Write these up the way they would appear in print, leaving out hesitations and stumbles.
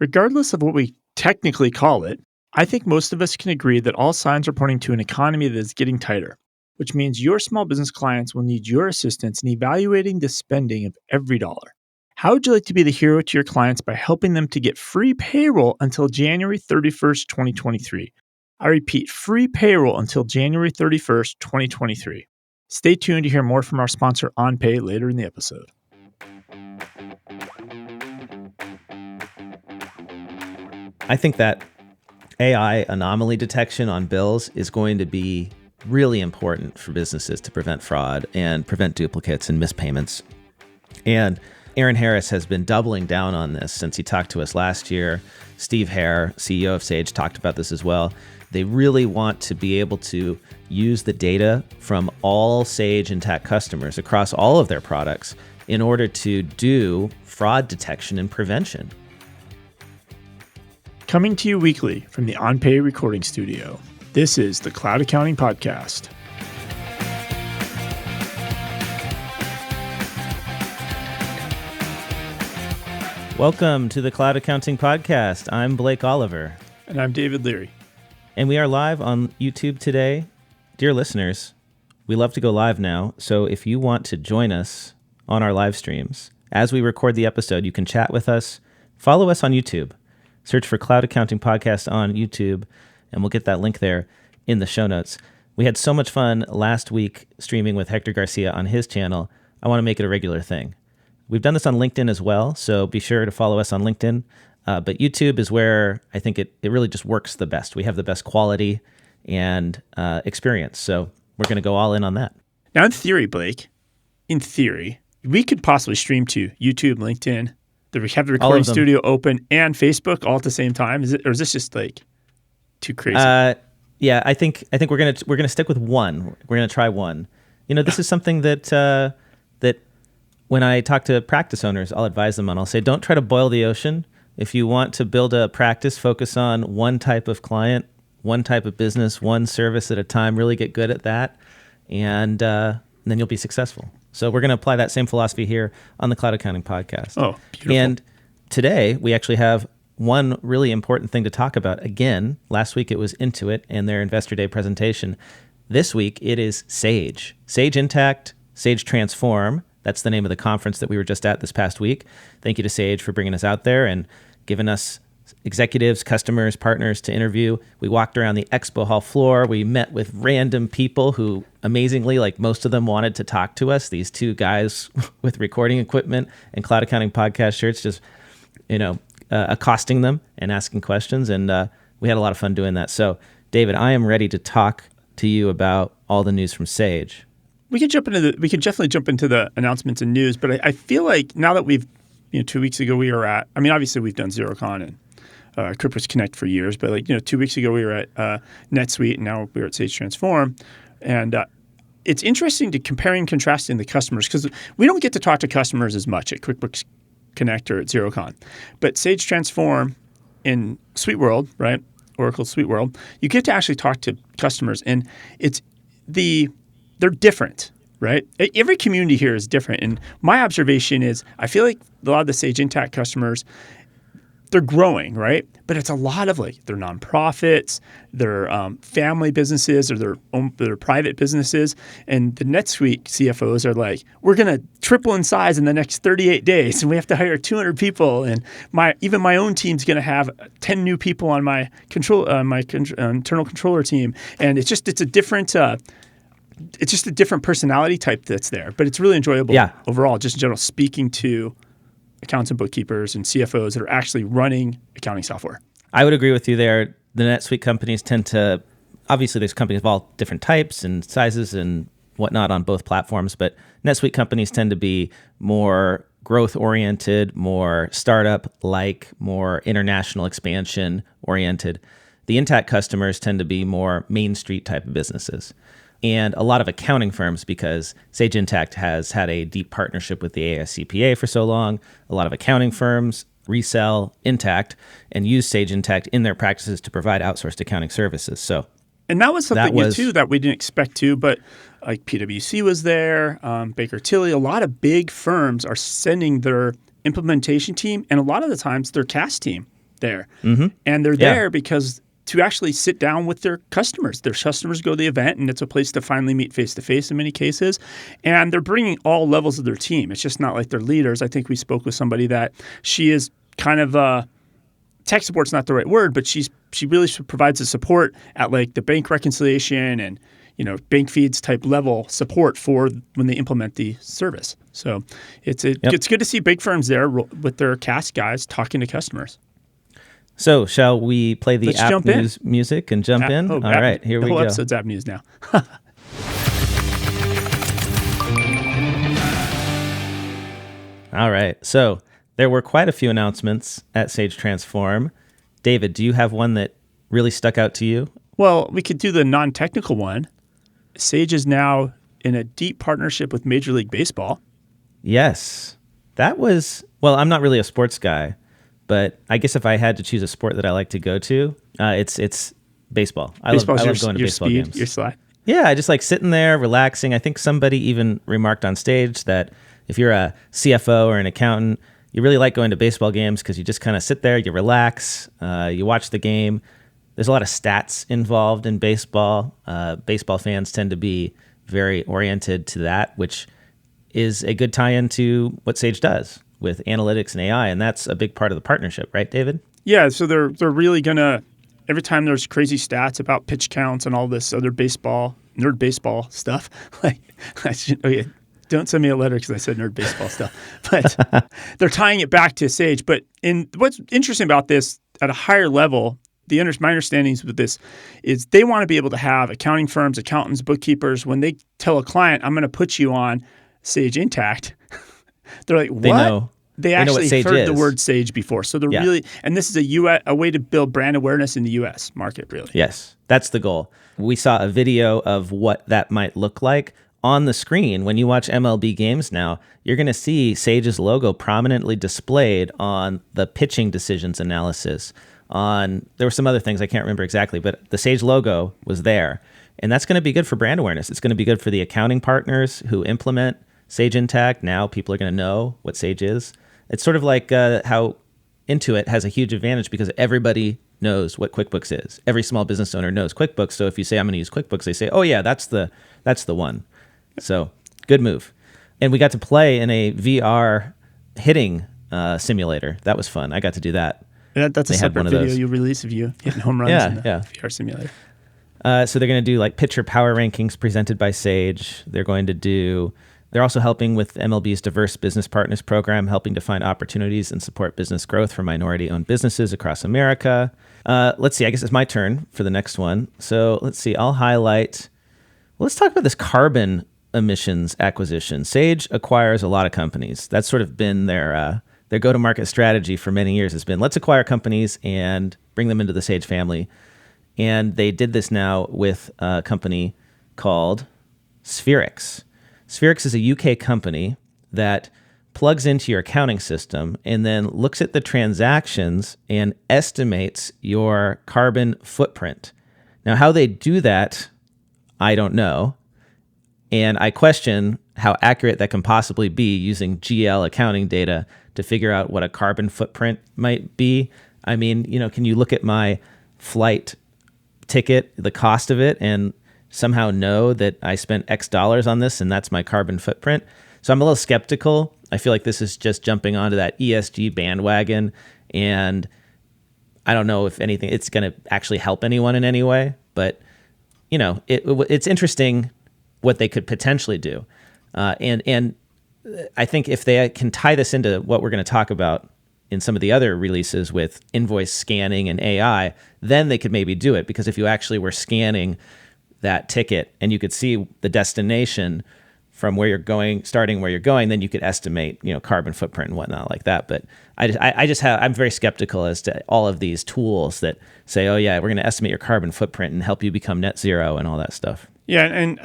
Regardless of what we technically call it, I think most of us can agree that all signs are pointing to an economy that is getting tighter, which means your small business clients will need your assistance in evaluating the spending of every dollar. How would you like to be the hero to your clients by helping them to get free payroll until January 31st, 2023? I repeat, free payroll until January 31st, 2023. Stay tuned to hear more from our sponsor, OnPay, later in the episode. I think that AI anomaly detection on bills is going to be really important for businesses to prevent fraud and prevent duplicates and mispayments. And Aaron Harris has been doubling down on this since he talked to us last year. Steve Hare, CEO of Sage, talked about this as well. They really want to be able to use the data from all Sage Intacct customers across all of their products in order to do fraud detection and prevention. Coming to you weekly from the OnPay recording studio, this is the Cloud Accounting Podcast. Welcome to the Cloud Accounting Podcast. I'm Blake Oliver. And I'm David Leary. And we are live on YouTube today. Dear listeners, we love to go live now, so if you want to join us on our live streams, as we record the episode, you can chat with us. Follow us on YouTube. Search for Cloud Accounting Podcast on YouTube, and we'll get that link there in the show notes. We had so much fun last week streaming with Hector Garcia on his channel. I want to make it a regular thing. We've done this on LinkedIn as well, so be sure to follow us on LinkedIn. But YouTube is where I think it really just works the best. We have the best quality and experience, so we're going to go all in on that. Now, in theory, Blake, we could possibly stream to YouTube, LinkedIn, we have the recording studio open, and Facebook all at the same time. Or is this just like too crazy? Yeah, I think we're gonna stick with one. We're gonna try one. You know, this is something that that when I talk to practice owners, I'll advise them on. I'll say, don't try to boil the ocean. If you want to build a practice, focus on one type of client, one type of business, one service at a time. Really get good at that, and then you'll be successful. So we're going to apply that same philosophy here on the Cloud Accounting Podcast. Oh, beautiful. And today we actually have one really important thing to talk about. Again, last week it was Intuit and their Investor Day presentation. This week it is Sage. Sage Intacct, Sage Transform. That's the name of the conference that we were just at this past week. Thank you to Sage for bringing us out there and giving us executives, customers, partners to interview. We walked around the expo hall floor. We met with random people who, amazingly, like most of them wanted to talk to us. These two guys with recording equipment and Cloud Accounting Podcast shirts, just, accosting them and asking questions. And we had a lot of fun doing that. So, David, I am ready to talk to you about all the news from Sage. We could definitely jump into the announcements and news, but I feel like now that we've, 2 weeks ago we were at, obviously we've done XeroCon and QuickBooks Connect for years, but 2 weeks ago we were at NetSuite, and now we're at Sage Transform. And it's interesting to comparing and contrasting the customers, because we don't get to talk to customers as much at QuickBooks Connect or at XeroCon. But Sage Transform in SuiteWorld, right? Oracle SuiteWorld, you get to actually talk to customers, and they're different, right? Every community here is different. And my observation is I feel like a lot of the Sage Intacct customers, they're growing, right? But it's a lot of they're nonprofits, they're family businesses, or their private businesses. And the NetSuite CFOs are like, we're going to triple in size in the next 38 days, and we have to hire 200 people. And even my own team's going to have 10 new people on my internal controller team. And it's a different. It's just a different personality type that's there, but it's really enjoyable overall, just in general, speaking to accountants and bookkeepers and CFOs that are actually running accounting software. I would agree with you there. The NetSuite companies tend to, obviously there's companies of all different types and sizes and whatnot on both platforms, but NetSuite companies tend to be more growth-oriented, more startup-like, more international expansion-oriented. The Intacct customers tend to be more Main Street type of businesses. And a lot of accounting firms, because Sage Intacct has had a deep partnership with the ASCPA for so long. A lot of accounting firms resell Intacct and use Sage Intacct in their practices to provide outsourced accounting services. And that was something too that we didn't expect to, but like PwC was there, Baker Tilly, a lot of big firms are sending their implementation team, and a lot of the times their CAS team there. Mm-hmm. And they're Yeah. there because to actually sit down with their customers. Their customers go to the event, and it's a place to finally meet face-to-face in many cases. And they're bringing all levels of their team. It's just not like their leaders. I think we spoke with somebody that she is kind of tech support's not the right word, but she really provides the support at like the bank reconciliation and bank feeds type level support for when they implement the service. So it's good to see big firms there with their CAS guys talking to customers. So shall we play the Let's app jump news music and jump in? All right, here we The whole go. episode's app news now. All right. So there were quite a few announcements at Sage Transform. David, do you have one that really stuck out to you? Well, we could do the non-technical one. Sage is now in a deep partnership with Major League Baseball. Yes. That was, well, I'm not really a sports guy, but I guess if I had to choose a sport that I like to go to, it's baseball. I love going to baseball games. Your slide. Yeah, I just like sitting there, relaxing. I think somebody even remarked on stage that if you're a CFO or an accountant, you really like going to baseball games because you just kind of sit there, you relax, you watch the game. There's a lot of stats involved in baseball. Baseball fans tend to be very oriented to that, which is a good tie-in to what Sage does with analytics and AI, and that's a big part of the partnership, right, David? Yeah, so they're really gonna, every time there's crazy stats about pitch counts and all this other nerd baseball stuff, like don't send me a letter because I said nerd baseball stuff, but they're tying it back to Sage. But what's interesting about this at a higher level, my understanding with this is they want to be able to have accounting firms, accountants, bookkeepers, when they tell a client, I'm going to put you on Sage Intacct, they're like, what? They actually heard the word Sage before. So they're really, and this is a way to build brand awareness in the US market, really. Yes, that's the goal. We saw a video of what that might look like on the screen. When you watch MLB games now, you're going to see Sage's logo prominently displayed on the pitching decisions analysis. There were some other things I can't remember exactly, but the Sage logo was there. And that's going to be good for brand awareness. It's going to be good for the accounting partners who implement Sage Intacct. Now people are going to know what Sage is. It's sort of like how Intuit has a huge advantage because everybody knows what QuickBooks is. Every small business owner knows QuickBooks. So if you say, I'm going to use QuickBooks, they say, oh yeah, that's the one. So good move. And we got to play in a VR hitting simulator. That was fun. I got to do that. That's a separate video you release of you hitting home runs in the VR simulator. So they're going to do like pitcher power rankings presented by Sage. They're also helping with MLB's Diverse Business Partners program, helping to find opportunities and support business growth for minority-owned businesses across America. Let's see. I guess it's my turn for the next one. So let's see. I'll highlight. Let's talk about this carbon emissions acquisition. Sage acquires a lot of companies. That's sort of been their go-to-market strategy for many years. Has been let's acquire companies and bring them into the Sage family. And they did this now with a company called Spherix. Spherix is a UK company that plugs into your accounting system and then looks at the transactions and estimates your carbon footprint. Now, how they do that, I don't know. And I question how accurate that can possibly be using GL accounting data to figure out what a carbon footprint might be. I mean, can you look at my flight ticket, the cost of it, and somehow know that I spent X dollars on this and that's my carbon footprint? So I'm a little skeptical. I feel like this is just jumping onto that ESG bandwagon, and I don't know if anything, it's going to actually help anyone in any way, but it's interesting what they could potentially do. And I think if they can tie this into what we're going to talk about in some of the other releases with invoice scanning and AI, then they could maybe do it. Because if you actually were scanning that ticket and you could see the destination from where you're going, starting where you're going, then you could estimate, carbon footprint and whatnot like that. But I'm very skeptical as to all of these tools that say, oh yeah, we're going to estimate your carbon footprint and help you become net zero and all that stuff. Yeah, and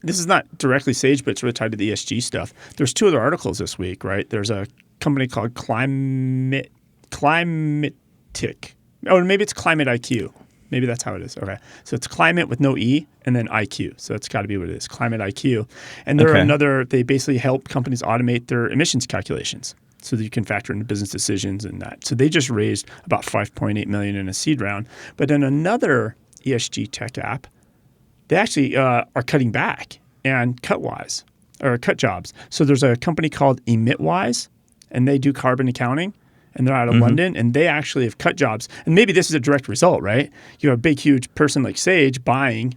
this is not directly Sage, but it's really tied to the ESG stuff. There's two other articles this week, right? There's a company called Climatic. Oh, maybe it's Climate IQ. Maybe that's how it is. Okay. So it's climate with no E and then IQ. So it's got to be what it is, Climate IQ. And they're they basically help companies automate their emissions calculations. so that you can factor into business decisions and that. So they just raised about $5.8 million in a seed round. But then another ESG tech app, they actually are cutting back and cut jobs. So there's a company called EmitWise, and they do carbon accounting, and they're out of London, and they actually have cut jobs. And maybe this is a direct result, right? You have a big, huge person like Sage buying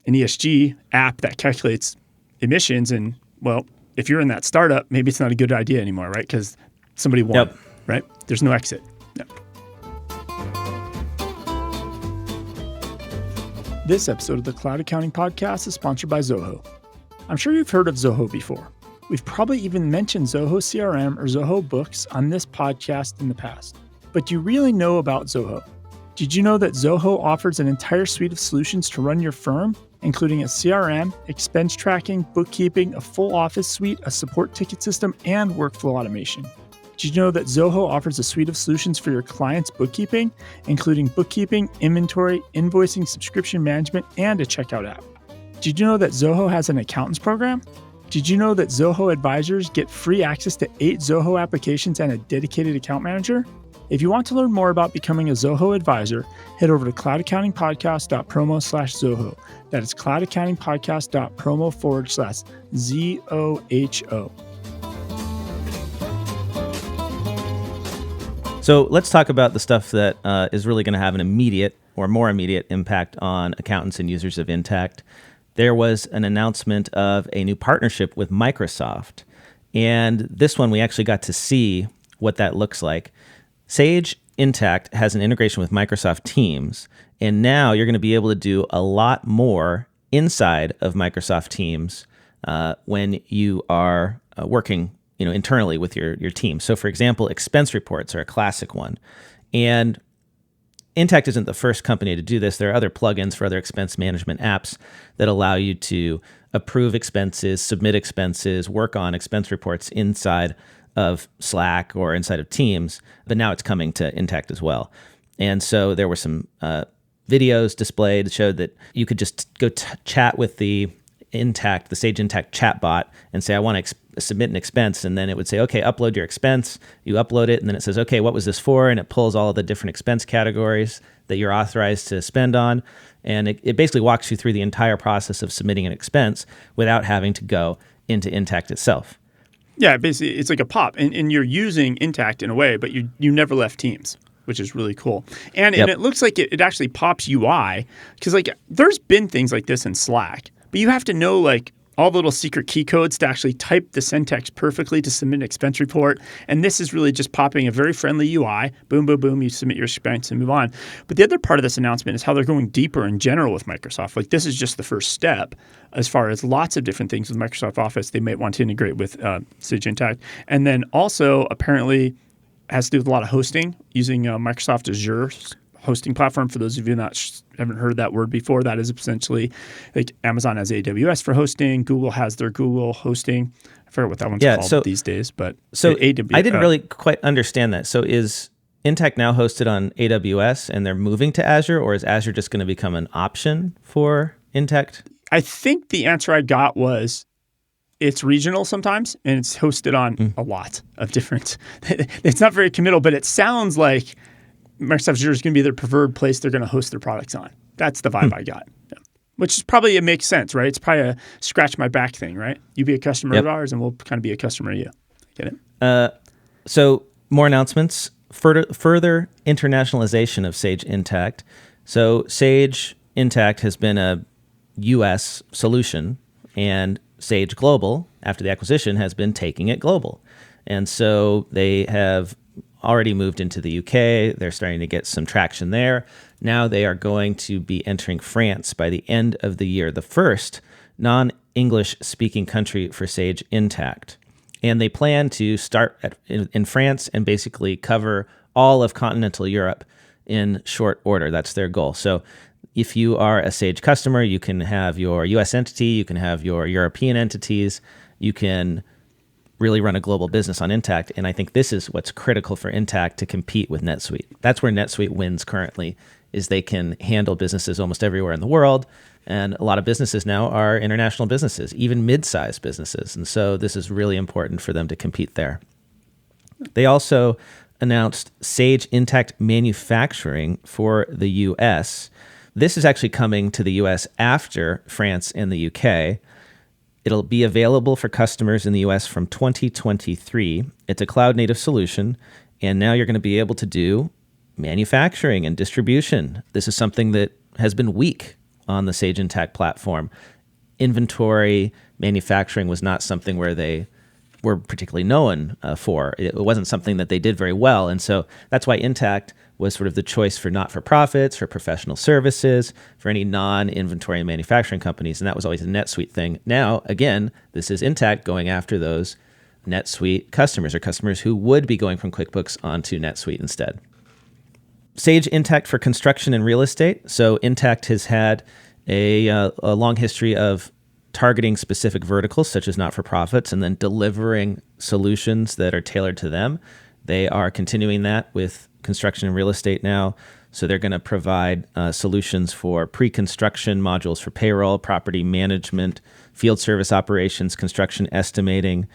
an ESG app that calculates emissions, and well, if you're in that startup, maybe it's not a good idea anymore, right? Because somebody won, right? There's no exit. Yep. This episode of the Cloud Accounting Podcast is sponsored by Zoho. I'm sure you've heard of Zoho before. We've probably even mentioned Zoho CRM or Zoho Books on this podcast in the past. But do you really know about Zoho? Did you know that Zoho offers an entire suite of solutions to run your firm, including a CRM, expense tracking, bookkeeping, a full office suite, a support ticket system, and workflow automation? Did you know that Zoho offers a suite of solutions for your clients' bookkeeping, including bookkeeping, inventory, invoicing, subscription management, and a checkout app? Did you know that Zoho has an accountants program? Did you know that Zoho advisors get free access to 8 Zoho applications and a dedicated account manager? If you want to learn more about becoming a Zoho advisor, head over to cloudaccountingpodcast.promo/Zoho. That is cloudaccountingpodcast.promo/ZOHO. So let's talk about the stuff that is really going to have an immediate or more immediate impact on accountants and users of Intacct. There was an announcement of a new partnership with Microsoft. And this one, we actually got to see what that looks like. Sage Intacct has an integration with Microsoft Teams. And now you're going to be able to do a lot more inside of Microsoft Teams when you are working internally with your team. So for example, expense reports are a classic one. And Intacct isn't the first company to do this. There are other plugins for other expense management apps that allow you to approve expenses, submit expenses, work on expense reports inside of Slack or inside of Teams. But now it's coming to Intacct as well. And so there were some videos displayed that showed that you could just go chat with the Sage Intacct chatbot and say, I want to submit an expense. And then it would say, okay, upload your expense. You upload it. And then it says, okay, what was this for? And it pulls all of the different expense categories that you're authorized to spend on. And it basically walks you through the entire process of submitting an expense without having to go into Intacct itself. Yeah, basically, it's like a pop. And you're using Intacct in a way, but you never left Teams, which is really cool. And it looks like it actually pops UI, because there's been things like this in Slack. But you have to know all the little secret key codes to actually type the syntax perfectly to submit an expense report. And this is really just popping a very friendly UI. Boom, boom, boom. You submit your expense and move on. But the other part of this announcement is how they're going deeper in general with Microsoft. This is just the first step as far as lots of different things with Microsoft Office they might want to integrate with Sage Intacct. And then also apparently has to do with a lot of hosting using Microsoft Azure hosting platform. For those of you that haven't heard that word before, that is essentially Amazon has AWS for hosting. Google has their Google hosting. I forget what that one's called these days. But AWS, I didn't really quite understand that. So is Intacct now hosted on AWS and they're moving to Azure, or is Azure just going to become an option for Intacct? I think the answer I got was it's regional sometimes, and it's hosted on a lot of different. It's not very committal, but it sounds like Microsoft Azure is going to be their preferred place they're going to host their products on. That's the vibe I got. Yeah. Which is probably, it makes sense, right? It's probably a scratch my back thing, right? You be a customer of ours and we'll kind of be a customer of you. Get it? So more announcements, further internationalization of Sage Intacct. So Sage Intacct has been a US solution, and Sage Global, after the acquisition, has been taking it global. And so they have already moved into the UK. They're starting to get some traction there. Now they are going to be entering France by the end of the year, the first non-English speaking country for Sage Intacct. And they plan to start in France and basically cover all of continental Europe in short order. That's their goal. So if you are a Sage customer, you can have your US entity, you can have your European entities, you can really run a global business on Intacct. And I think this is what's critical for Intacct to compete with NetSuite. That's where NetSuite wins currently, is they can handle businesses almost everywhere in the world. And a lot of businesses now are international businesses, even mid-sized businesses. And so this is really important for them to compete there. They also announced Sage Intacct Manufacturing for the US. This is actually coming to the US after France and the UK. It'll be available for customers in the US from 2023. It's a cloud-native solution, and now you're going to be able to do manufacturing and distribution. This is something that has been weak on the Sage Intacct platform. Inventory manufacturing was not something where they were particularly known for. It wasn't something that they did very well. And so that's why Intacct was sort of the choice for not-for-profits, for professional services, for any non-inventory and manufacturing companies. And that was always a NetSuite thing. Now, again, this is Intacct going after those NetSuite customers, or customers who would be going from QuickBooks onto NetSuite instead. Sage Intacct for construction and real estate. So Intacct has had a long history of targeting specific verticals, such as not-for-profits, and then delivering solutions that are tailored to them. They are continuing that with construction and real estate now. So they're going to provide solutions for pre-construction modules for payroll, property management, field service operations, construction estimating.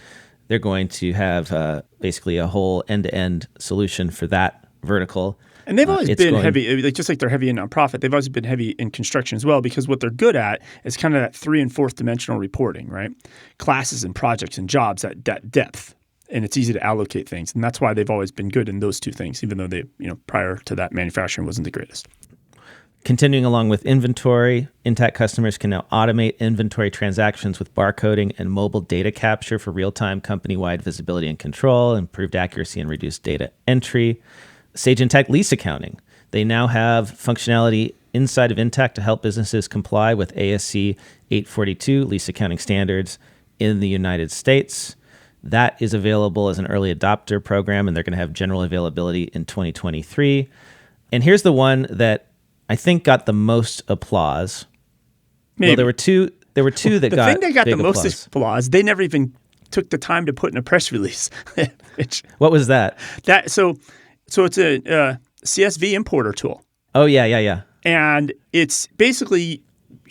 They're going to have basically a whole end-to-end solution for that vertical. And they've always been heavy, just like they're heavy in nonprofit, they've always been heavy in construction as well, because what they're good at is kind of that 3- and 4th dimensional reporting, right? Classes and projects and jobs at depth. And it's easy to allocate things. And that's why they've always been good in those two things, even though they, prior to that, manufacturing wasn't the greatest. Continuing along with inventory, Intacct customers can now automate inventory transactions with barcoding and mobile data capture for real-time company-wide visibility and control, improved accuracy and reduced data entry. Sage Intacct lease accounting. They now have functionality inside of Intacct to help businesses comply with ASC 842 lease accounting standards in the United States. That is available as an early adopter program, and they're going to have general availability in 2023. And here's the one that I think got the most applause. Maybe. Well, there were two that got the thing that got big the most applause, they never even took the time to put in a press release. What was that? So it's a CSV importer tool. Oh, yeah. And it's basically,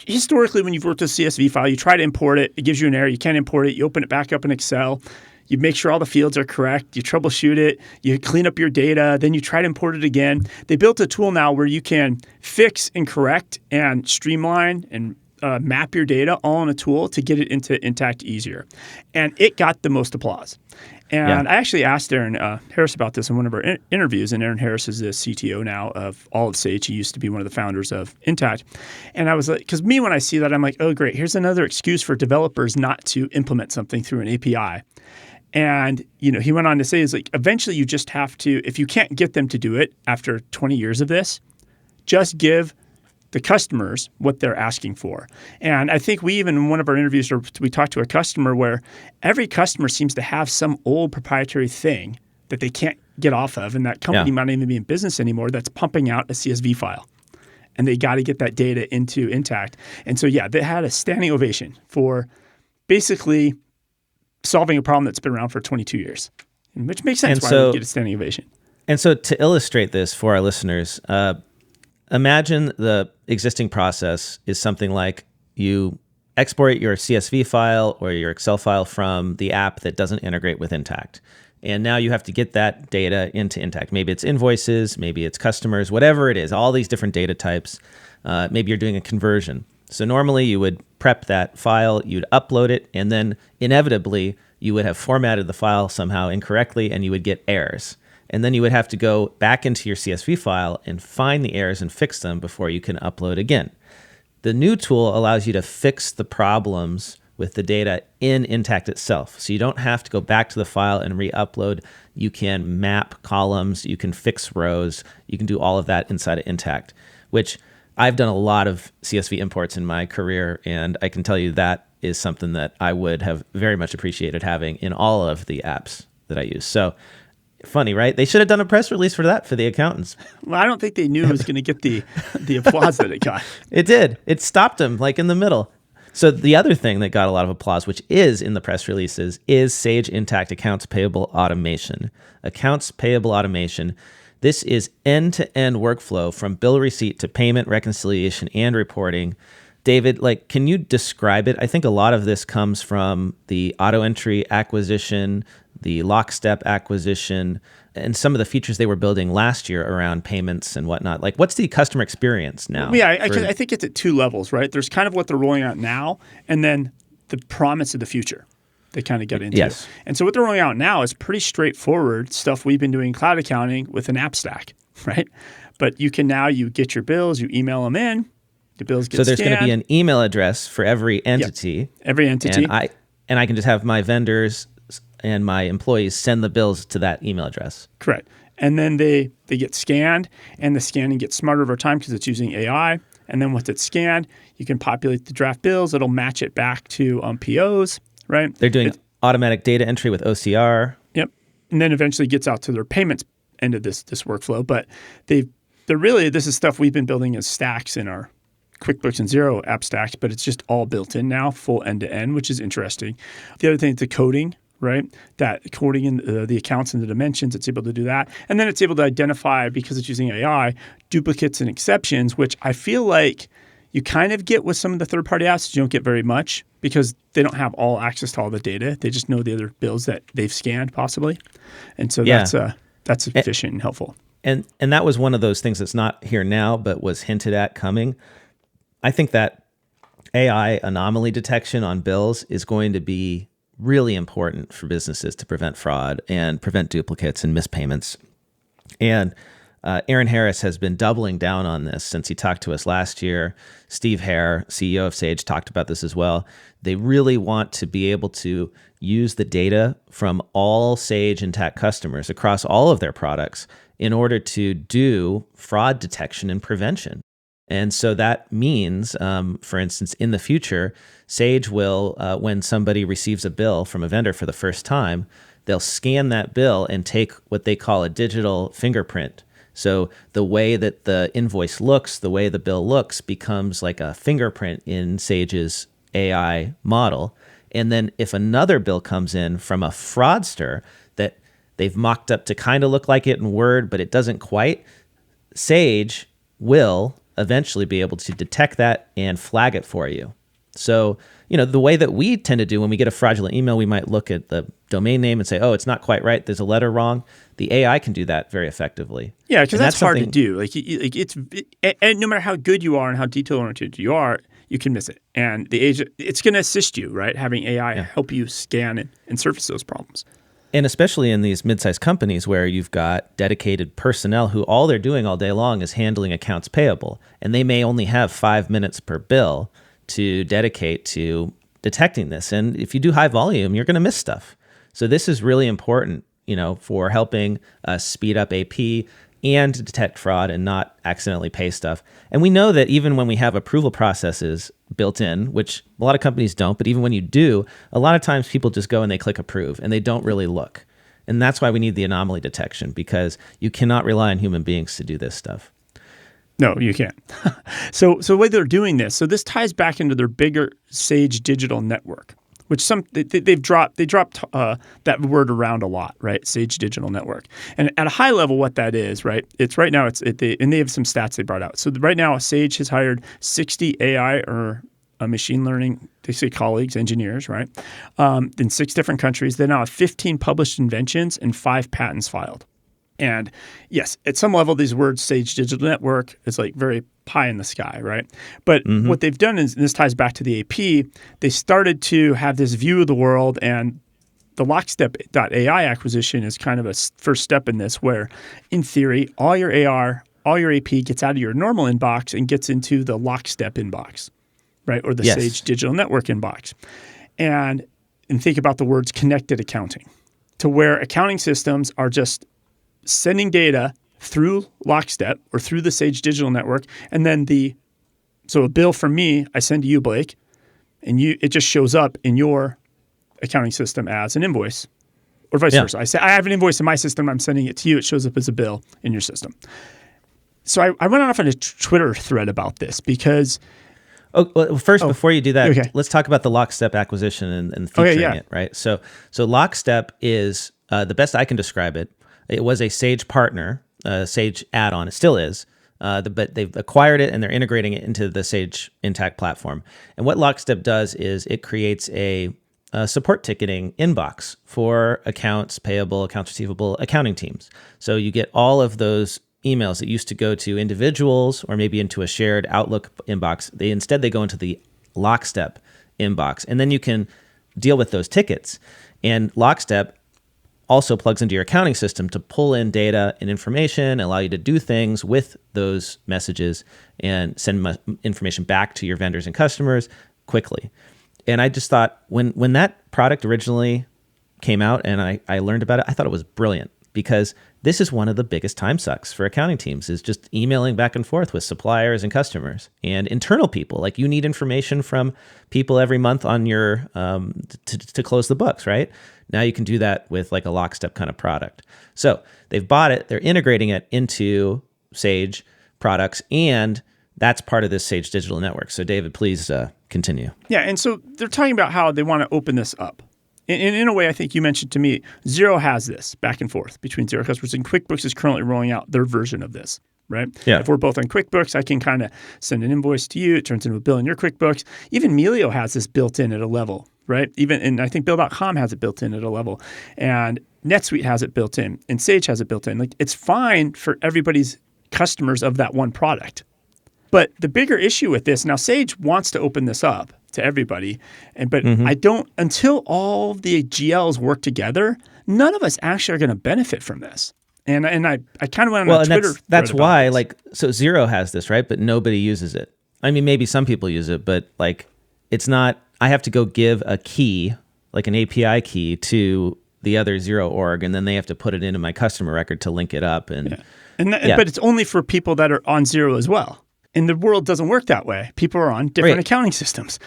historically, when you've worked with a CSV file, you try to import it. It gives you an error. You can't import it. You open it back up in Excel. You make sure all the fields are correct. You troubleshoot it. You clean up your data. Then you try to import it again. They built a tool now where you can fix and correct and streamline and map your data all in a tool to get it into Intacct easier. And it got the most applause. And I actually asked Aaron Harris about this in one of our interviews, and Aaron Harris is the CTO now of all of Sage. He used to be one of the founders of Intacct. And I was like, because when I see that, I'm like, oh, great, here's another excuse for developers not to implement something through an API. And he went on to say, is like, eventually you just have to, if you can't get them to do it after 20 years of this, just give the customers what they're asking for. And I think we even in one of our interviews, we talked to a customer where every customer seems to have some old proprietary thing that they can't get off of, and that company might not even be in business anymore, that's pumping out a CSV file. And they got to get that data into Intacct. And so, they had a standing ovation for basically solving a problem that's been around for 22 years, which makes sense why we get a standing ovation. And so to illustrate this for our listeners, imagine the existing process is something like you export your CSV file or your Excel file from the app that doesn't integrate with Intacct. And now you have to get that data into Intacct. Maybe it's invoices, maybe it's customers, whatever it is, all these different data types. Maybe you're doing a conversion. So normally you would prep that file, you'd upload it, and then inevitably you would have formatted the file somehow incorrectly and you would get errors. And then you would have to go back into your CSV file and find the errors and fix them before you can upload again. The new tool allows you to fix the problems with the data in Intacct itself. So you don't have to go back to the file and re-upload. You can map columns, you can fix rows, you can do all of that inside of Intacct, which I've done a lot of CSV imports in my career, and I can tell you that is something that I would have very much appreciated having in all of the apps that I use. So funny, right? They should have done a press release for that for the accountants. Well, I don't think they knew it was going to get the applause that it got. It did. It stopped them like in the middle. So the other thing that got a lot of applause, which is in the press releases, is Sage Intacct Accounts Payable Automation. Accounts Payable Automation. This is end-to-end workflow from bill receipt to payment, reconciliation, and reporting. David, can you describe it? I think a lot of this comes from the auto entry acquisition, the Lockstep acquisition, and some of the features they were building last year around payments and whatnot. Like, what's the customer experience now? Yeah, I think it's at two levels, right? There's kind of what they're rolling out now, and then the promise of the future they kind of get into. Yes. And so what they're rolling out now is pretty straightforward stuff we've been doing in cloud accounting with an app stack, right? But you get your bills, you email them in, the bills get So there's scanned. going to be an email address for every entity. Yep. Every entity. And I can just have my vendors and my employees send the bills to that email address. Correct. And then they get scanned, and the scanning gets smarter over time because it's using AI. And then once it's scanned, you can populate the draft bills. It'll match it back to POs, right? They're doing automatic data entry with OCR. Yep. And then eventually gets out to their payments end of this workflow. But this is stuff we've been building as stacks in our QuickBooks and Xero app stacks, but it's just all built in now, full end-to-end, which is interesting. The other thing is the coding, right? That coding in the accounts and the dimensions, it's able to do that. And then it's able to identify, because it's using AI, duplicates and exceptions, which I feel like you kind of get with some of the third-party apps. You don't get very much because they don't have all access to all the data. They just know the other bills that they've scanned possibly. And so that's efficient and helpful. And that was one of those things that's not here now, but was hinted at coming. I think that AI anomaly detection on bills is going to be really important for businesses to prevent fraud and prevent duplicates and mispayments. And Aaron Harris has been doubling down on this since he talked to us last year. Steve Hare, CEO of Sage, talked about this as well. They really want to be able to use the data from all Sage Intacct customers across all of their products in order to do fraud detection and prevention. And so that means, for instance, in the future, Sage will, when somebody receives a bill from a vendor for the first time, they'll scan that bill and take what they call a digital fingerprint. So the way that the invoice looks, the way the bill looks, becomes like a fingerprint in Sage's AI model. And then if another bill comes in from a fraudster that they've mocked up to kind of look like it in Word, but it doesn't quite, Sage will eventually be able to detect that and flag it for you. So, the way that we tend to do when we get a fraudulent email, we might look at the domain name and say, oh, it's not quite right. There's a letter wrong. The AI can do that very effectively. Yeah, because that's hard to do. And no matter how good you are and how detail-oriented you are, you can miss it. And the agent, it's going to assist you, right? Having AI help you scan and surface those problems. And especially in these mid-sized companies where you've got dedicated personnel who all they're doing all day long is handling accounts payable. And they may only have 5 minutes per bill to dedicate to detecting this. And if you do high volume, you're going to miss stuff. So this is really important, for helping us speed up AP and detect fraud and not accidentally pay stuff. And we know that even when we have approval processes built in, which a lot of companies don't, but even when you do, a lot of times people just go and they click approve and they don't really look. And that's why we need the anomaly detection, because you cannot rely on human beings to do this stuff. No, you can't. So the way they're doing this, so this ties back into their bigger Sage digital network, which they've dropped that word around a lot, right? Sage Digital Network. And at a high level, what that is, right? It's right now, and they have some stats they brought out. So right now, Sage has hired 60 AI or machine learning, they say colleagues, engineers, right? In 6 different countries. They now have 15 published inventions and 5 patents filed. And yes, at some level, these words, Sage Digital Network, is like very pie in the sky, right? But what they've done is, and this ties back to the AP, they started to have this view of the world, and the Lockstep.ai acquisition is kind of a first step in this, where in theory, all your AR, all your AP gets out of your normal inbox and gets into the Lockstep inbox, right? Or the Sage Digital Network inbox. And think about the words connected accounting, to where accounting systems are just sending data through Lockstep or through the Sage Digital Network, and then so a bill from me, I send to you, Blake, and it just shows up in your accounting system as an invoice, or vice versa. I say I have an invoice in my system, I'm sending it to you, it shows up as a bill in your system. So I went off on a Twitter thread about this because. Before you do that, let's talk about the Lockstep acquisition and featuring it, right? So Lockstep is the best I can describe it. It was a Sage partner, Sage add-on. It still is, but they've acquired it and they're integrating it into the Sage Intacct platform. And what Lockstep does is it creates a support ticketing inbox for accounts payable, accounts receivable, accounting teams. So you get all of those emails that used to go to individuals or maybe into a shared Outlook inbox. They go into the Lockstep inbox, and then you can deal with those tickets. And Lockstep also plugs into your accounting system to pull in data and information, allow you to do things with those messages and send information back to your vendors and customers quickly. And I just thought when that product originally came out and I learned about it, I thought it was brilliant, because this is one of the biggest time sucks for accounting teams, is just emailing back and forth with suppliers and customers and internal people. Like, you need information from people every month on your to close the books, right? Now you can do that with like a Lockstep kind of product. So they've bought it, they're integrating it into Sage products, and that's part of this Sage Digital Network. So David, please continue. Yeah, and so they're talking about how they want to open this up. In a way, I think you mentioned to me, Xero has this back and forth between Xero customers, and QuickBooks is currently rolling out their version of this, right? Yeah. If we're both on QuickBooks, I can kind of send an invoice to you. It turns into a bill in your QuickBooks. Even Melio has this built in at a level, right? And I think Bill.com has it built in at a level. And NetSuite has it built in. And Sage has it built in. Like, it's fine for everybody's customers of that one product. But the bigger issue with this, now Sage wants to open this up to everybody, but I don't, until all the GLs work together, none of us actually are going to benefit from this. And I kind of went on a Twitter. That's why, like, so Xero has this, right? But nobody uses it. I mean, maybe some people use it, but like, it's not, I have to go give a key, like an API key, to the other Xero org, and then they have to put it into my customer record to link it up. And But it's only for people that are on Xero as well. And the world doesn't work that way. People are on different accounting systems.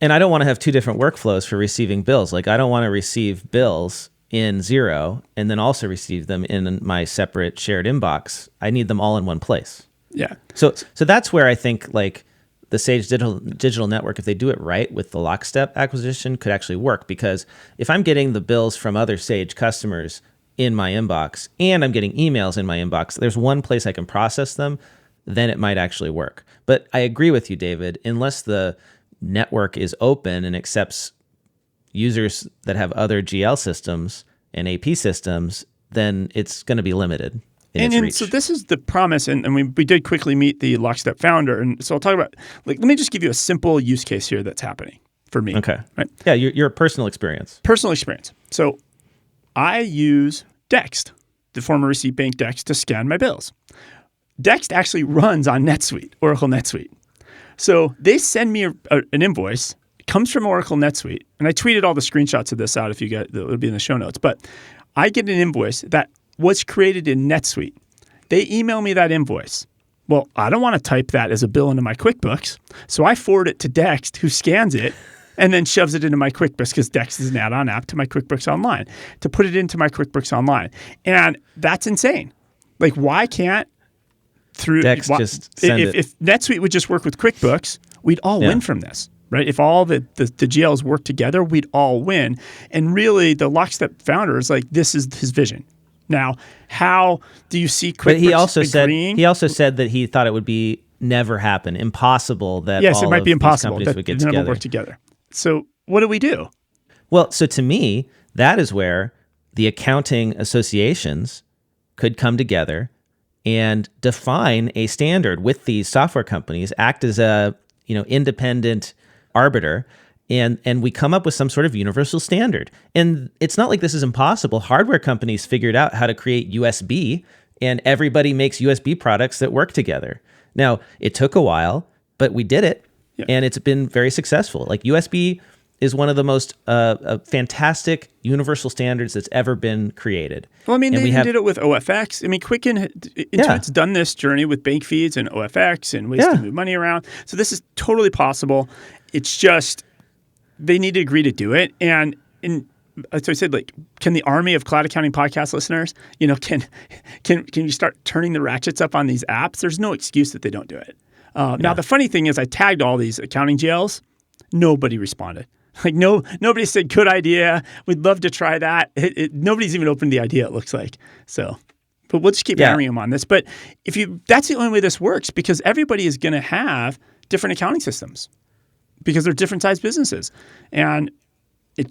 And I don't want to have two different workflows for receiving bills. Like, I don't want to receive bills in Xero and then also receive them in my separate shared inbox. I need them all in one place. Yeah. So that's where I think, like, the Sage Digital Network, if they do it right with the Lockstep acquisition, could actually work. Because if I'm getting the bills from other Sage customers in my inbox and I'm getting emails in my inbox, there's one place I can process them, then it might actually work. But I agree with you, David, unless the network is open and accepts users that have other GL systems and AP systems, then it's going to be limited in its reach. So this is the promise, and we did quickly meet the Lockstep founder, and so I'll talk about, like, let me just give you a simple use case here that's happening for me. Okay. Right? Yeah, your personal experience. Personal experience. So I use Dext, the former receipt bank Dext, to scan my bills. Dext actually runs on NetSuite, Oracle NetSuite. So they send me an invoice. It comes from Oracle NetSuite. And I tweeted all the screenshots of this out if you get, it'll be in the show notes. But I get an invoice that was created in NetSuite. They email me that invoice. Well, I don't want to type that as a bill into my QuickBooks. So I forward it to Dext, who scans it and then shoves it into my QuickBooks, because Dext is an add-on app to my QuickBooks Online, to put it into my QuickBooks Online. And that's insane. Like, why can't if NetSuite would just work with QuickBooks, we'd all win from this, right? If all the GLs work together, we'd all win. And really, the Lockstep founder is like, this is his vision. Now, how do you see QuickBooks agreeing? He also said that he thought it would be never happen, impossible that it might be impossible companies that would get none of them together. work together. So what do we do? Well, so to me, that is where the accounting associations could come together and define a standard with these software companies, act as a independent arbiter, and we come up with some sort of universal standard. And it's not like this is impossible. Hardware companies figured out how to create USB, and everybody makes USB products that work together. Now, it took a while, but we did it, and it's been very successful. Like, USB is one of the most fantastic universal standards that's ever been created. Well, I mean, they did it with OFX. I mean, Intuit's done this journey with bank feeds and OFX and ways to move money around. So this is totally possible. It's just they need to agree to do it. And as I said, like, can the army of Cloud Accounting podcast listeners, can you start turning the ratchets up on these apps? There's no excuse that they don't do it. Now, the funny thing is, I tagged all these accounting GLs. Nobody responded. Like, nobody said, good idea. We'd love to try that. Nobody's even opened the idea, it looks like. So, but we'll just keep hammering them on this. But that's the only way this works, because everybody is going to have different accounting systems because they're different sized businesses. And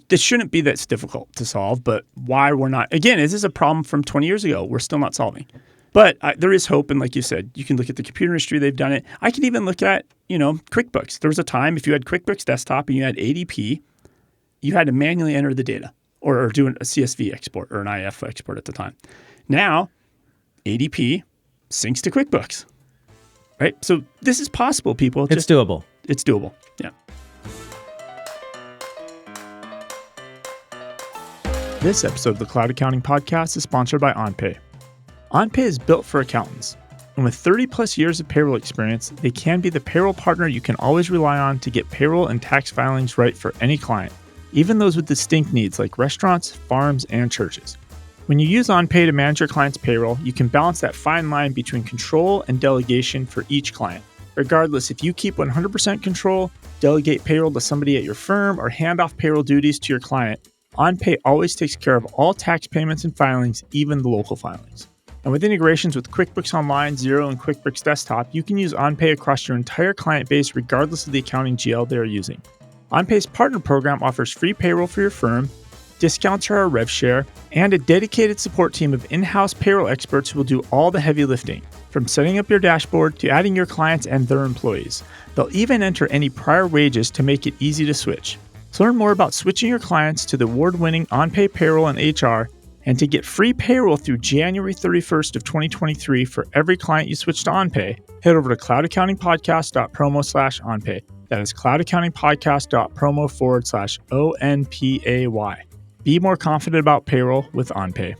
this shouldn't be that difficult to solve, but why we're not, again, is this a problem from 20 years ago we're still not solving? But there is hope, and like you said, you can look at the computer industry, they've done it. I can even look at, QuickBooks. There was a time if you had QuickBooks Desktop and you had ADP, you had to manually enter the data or do a CSV export or an IF export at the time. Now, ADP syncs to QuickBooks, right? So this is possible, people. It's doable. It's doable, yeah. This episode of the Cloud Accounting Podcast is sponsored by OnPay. OnPay is built for accountants, and with 30 plus years of payroll experience, they can be the payroll partner you can always rely on to get payroll and tax filings right for any client, even those with distinct needs like restaurants, farms, and churches. When you use OnPay to manage your client's payroll, you can balance that fine line between control and delegation for each client. Regardless, if you keep 100% control, delegate payroll to somebody at your firm, or hand off payroll duties to your client, OnPay always takes care of all tax payments and filings, even the local filings. And with integrations with QuickBooks Online, Xero, and QuickBooks Desktop, you can use OnPay across your entire client base regardless of the accounting GL they are using. OnPay's partner program offers free payroll for your firm, discounts for our rev share, and a dedicated support team of in-house payroll experts who will do all the heavy lifting, from setting up your dashboard to adding your clients and their employees. They'll even enter any prior wages to make it easy to switch. So learn more about switching your clients to the award-winning OnPay payroll and HR, and to get free payroll through January 31st of 2023 for every client you switch to OnPay, head over to cloudaccountingpodcast.promo/OnPay. That is cloudaccountingpodcast.promo/ONPAY. Be more confident about payroll with OnPay.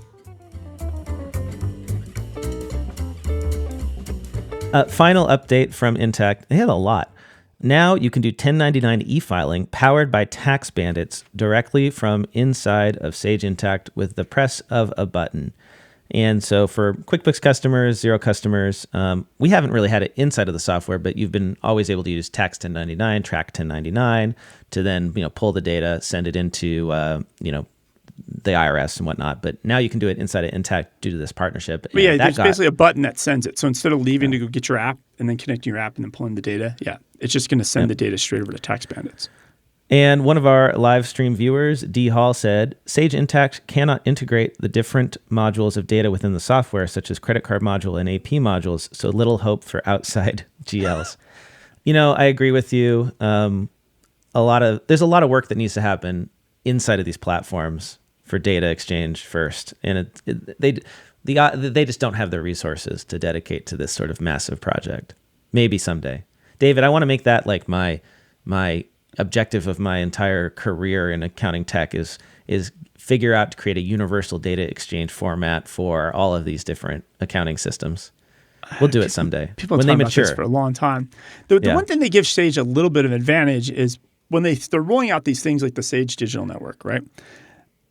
Final update from Intacct. They had a lot. Now you can do 1099 e-filing powered by tax bandits directly from inside of Sage Intacct with the press of a button. And so for QuickBooks customers, Xero customers, we haven't really had it inside of the software, but you've been always able to use Tax 1099, Track 1099 to then pull the data, send it into the IRS and whatnot. But now you can do it inside of Intacct due to this partnership. But yeah, there's basically a button that sends it. So instead of leaving to go get your app and then connecting your app and then pulling the data, it's just going to send the data straight over to tax bandits. And one of our live stream viewers, D. Hall, said, Sage Intacct cannot integrate the different modules of data within the software, such as credit card module and AP modules, so little hope for outside GLs. I agree with you. There's a lot of work that needs to happen inside of these platforms for data exchange first. And they just don't have the resources to dedicate to this sort of massive project. Maybe someday. David, I want to make that like my objective of my entire career in accounting tech is figure out to create a universal data exchange format for all of these different accounting systems. We'll do it someday. People when have they talked mature. about this for a long time. The one thing that gives Sage a little bit of advantage is when they're rolling out these things like the Sage Digital Network, right?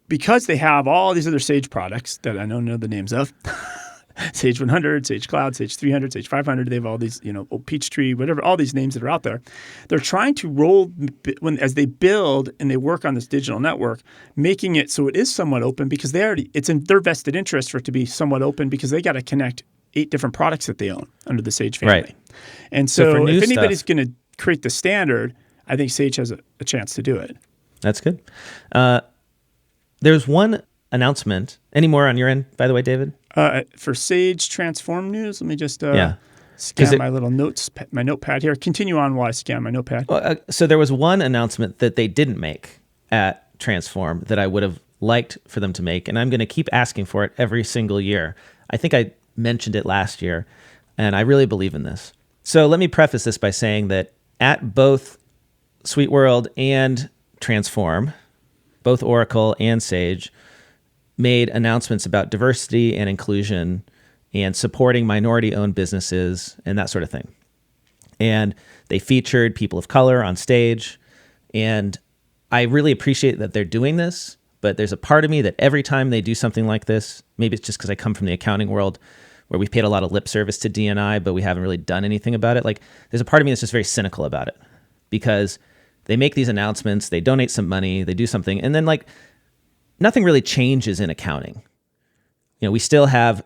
Because they have all these other Sage products that I don't know the names of. Sage 100, Sage Cloud, Sage 300, Sage 500. They have all these, Peachtree, whatever, all these names that are out there. They're trying to roll as they build and they work on this digital network, making it so it is somewhat open because it's in their vested interest for it to be somewhat open because they got to connect 8 different products that they own under the Sage family. Right. And so if anybody's going to create the standard, I think Sage has a chance to do it. That's good. There's one announcement. Any more on your end, by the way, David? For Sage Transform News, let me just scan my little my notepad here. Continue on while I scan my notepad. Well, so there was one announcement that they didn't make at Transform that I would have liked for them to make, and I'm going to keep asking for it every single year. I think I mentioned it last year, and I really believe in this. So let me preface this by saying that at both SuiteWorld and Transform, both Oracle and Sage made announcements about diversity and inclusion and supporting minority-owned businesses and that sort of thing. And they featured people of color on stage. And I really appreciate that they're doing this, but there's a part of me that every time they do something like this, maybe it's just because I come from the accounting world where we've paid a lot of lip service to D&I, but we haven't really done anything about it. Like, there's a part of me that's just very cynical about it because they make these announcements, they donate some money, they do something, and then nothing really changes in accounting. We still have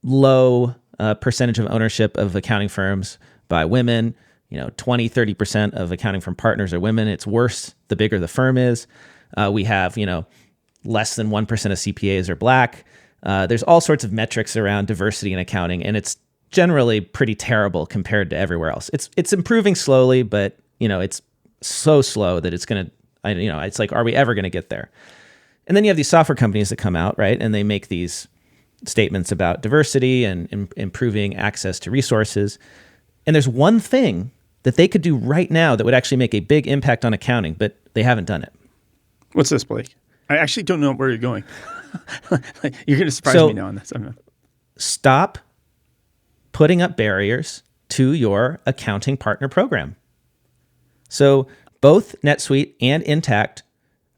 low percentage of ownership of accounting firms by women. 20, 30% of accounting firm partners are women. It's worse the bigger the firm is. We have, less than 1% of CPAs are Black. There's all sorts of metrics around diversity in accounting, and it's generally pretty terrible compared to everywhere else. It's improving slowly, but it's so slow that it's going to, it's like, are we ever going to get there? And then you have these software companies that come out, right? And they make these statements about diversity and improving access to resources. And there's one thing that they could do right now that would actually make a big impact on accounting, but they haven't done it. What's this, Blake? I actually don't know where you're going. You're going to surprise me now on this. Stop putting up barriers to your accounting partner program. So both NetSuite and Intacct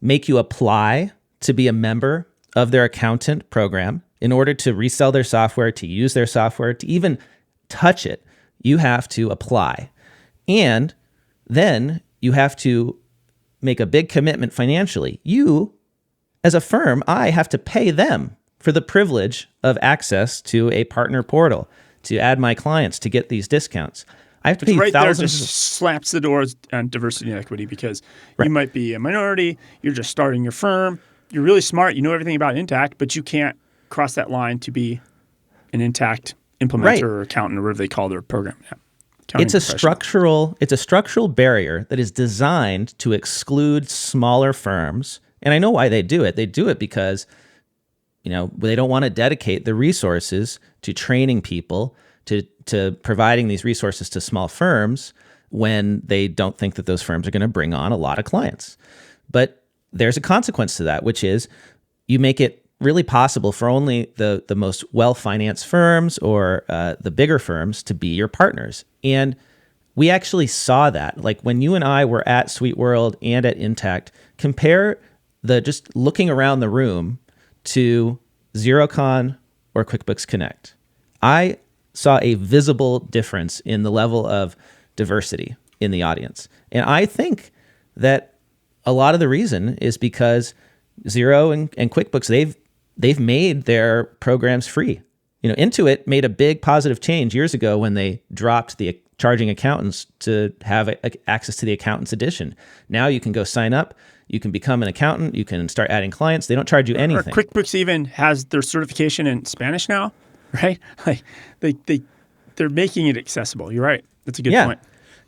make you apply to be a member of their accountant program. In order to resell their software, to use their software, to even touch it, you have to apply. And then you have to make a big commitment financially. You, as a firm, I have to pay them for the privilege of access to a partner portal, to add my clients, to get these discounts. I have to pay right thousands. There just slaps the doors on diversity and equity because you might be a minority, you're just starting your firm, you're really smart, you know everything about Intacct, but you can't cross that line to be an Intacct implementer or accountant or whatever they call their program. Yeah. It's a structural barrier that is designed to exclude smaller firms. And I know why they do it. They do it because, they don't want to dedicate the resources to training people, to providing these resources to small firms when they don't think that those firms are going to bring on a lot of clients. But there's a consequence to that, which is you make it really possible for only the most well-financed firms or the bigger firms to be your partners. And we actually saw that. Like when you and I were at SuiteWorld and at Intacct, compare just looking around the room to Xerocon or QuickBooks Connect. I saw a visible difference in the level of diversity in the audience. And I think that a lot of the reason is because Xero and QuickBooks, they've made their programs free. Intuit made a big positive change years ago when they dropped the charging accountants to have access to the accountants edition. Now you can go sign up, you can become an accountant, you can start adding clients. They don't charge you anything. Or QuickBooks even has their certification in Spanish now, right? Like they're making it accessible. You're right. That's a good point.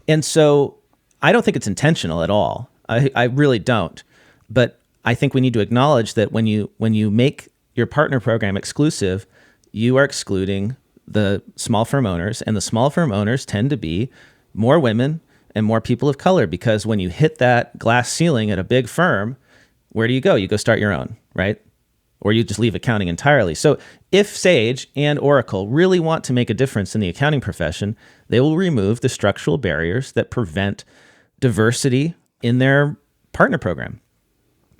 And so I don't think it's intentional at all. I really don't. But I think we need to acknowledge that when you make your partner program exclusive, you are excluding the small firm owners, and the small firm owners tend to be more women and more people of color, because when you hit that glass ceiling at a big firm, where do you go? You go start your own, right? Or you just leave accounting entirely. So if Sage and Oracle really want to make a difference in the accounting profession, they will remove the structural barriers that prevent diversity in their partner program.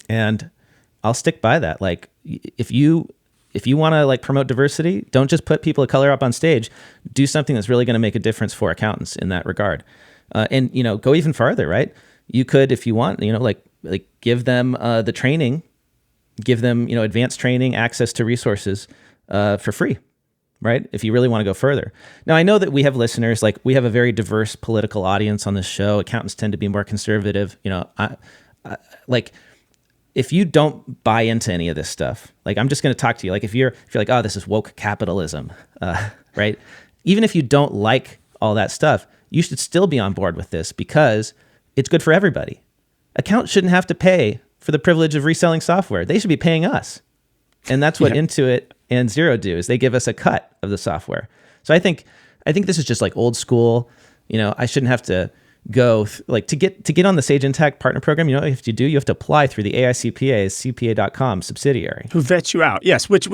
And I'll stick by that. Like if you want to promote diversity, don't just put people of color up on stage. Do something that's really going to make a difference for accountants in that regard. And go even farther, right? You could, if you want, give them the training, give them advanced training, access to resources for free, right? If you really want to go further. Now I know that we have listeners, we have a very diverse political audience on this show. Accountants tend to be more conservative. If you don't buy into any of this stuff, I'm just going to talk to you. If you're like, oh, this is woke capitalism, right? Even if you don't like all that stuff, you should still be on board with this because it's good for everybody. Accountants shouldn't have to pay for the privilege of reselling software. They should be paying us. And that's what Intuit and Xero do, is they give us a cut of the software. So I think this is just old school. I shouldn't have to go to get on the Sage Intacct partner program. You have to apply through the AICPA's CPA.com subsidiary, who vets you out. Yes, which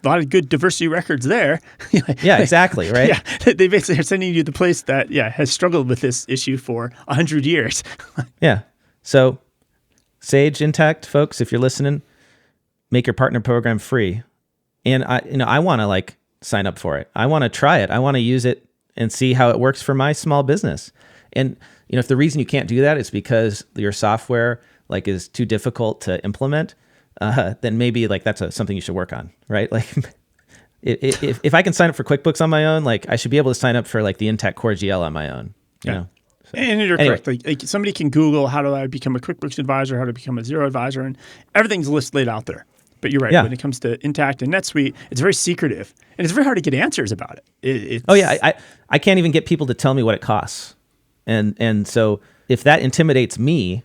a lot of good diversity records there. Yeah, exactly, right? Yeah, they basically are sending you the place that has struggled with this issue for 100 years. Yeah. So Sage Intacct, folks, if you're listening, make your partner program free. And I want to sign up for it. I want to try it. I want to use it and see how it works for my small business. And if the reason you can't do that is because your software is too difficult to implement, then maybe that's something you should work on, right? if I can sign up for QuickBooks on my own, like I should be able to sign up for like the Intacct Core GL on my own. You know. So, and you're correct. Like somebody can Google how do I become a QuickBooks advisor, how to become a Xero advisor, and everything's laid out there. But you're right. Yeah. When it comes to Intacct and NetSuite, it's very secretive, and it's very hard to get answers about it. I can't even get people to tell me what it costs, and so if that intimidates me,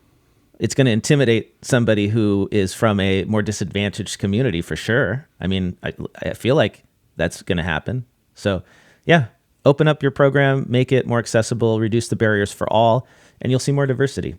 it's going to intimidate somebody who is from a more disadvantaged community for sure. I mean, I feel like that's going to happen. So, yeah, open up your program, make it more accessible, reduce the barriers for all, and you'll see more diversity,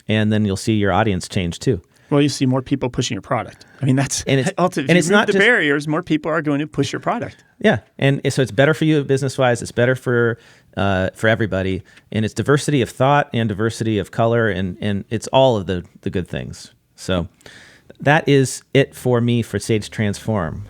and then you'll see your audience change too. Well, you see more people pushing your product. I mean, that's ultimately. And it's not just barriers. More people are going to push your product. Yeah, and so it's better for you business-wise. It's better for everybody, and it's diversity of thought and diversity of color, and it's all of the good things. So that is it for me for Sage Transform.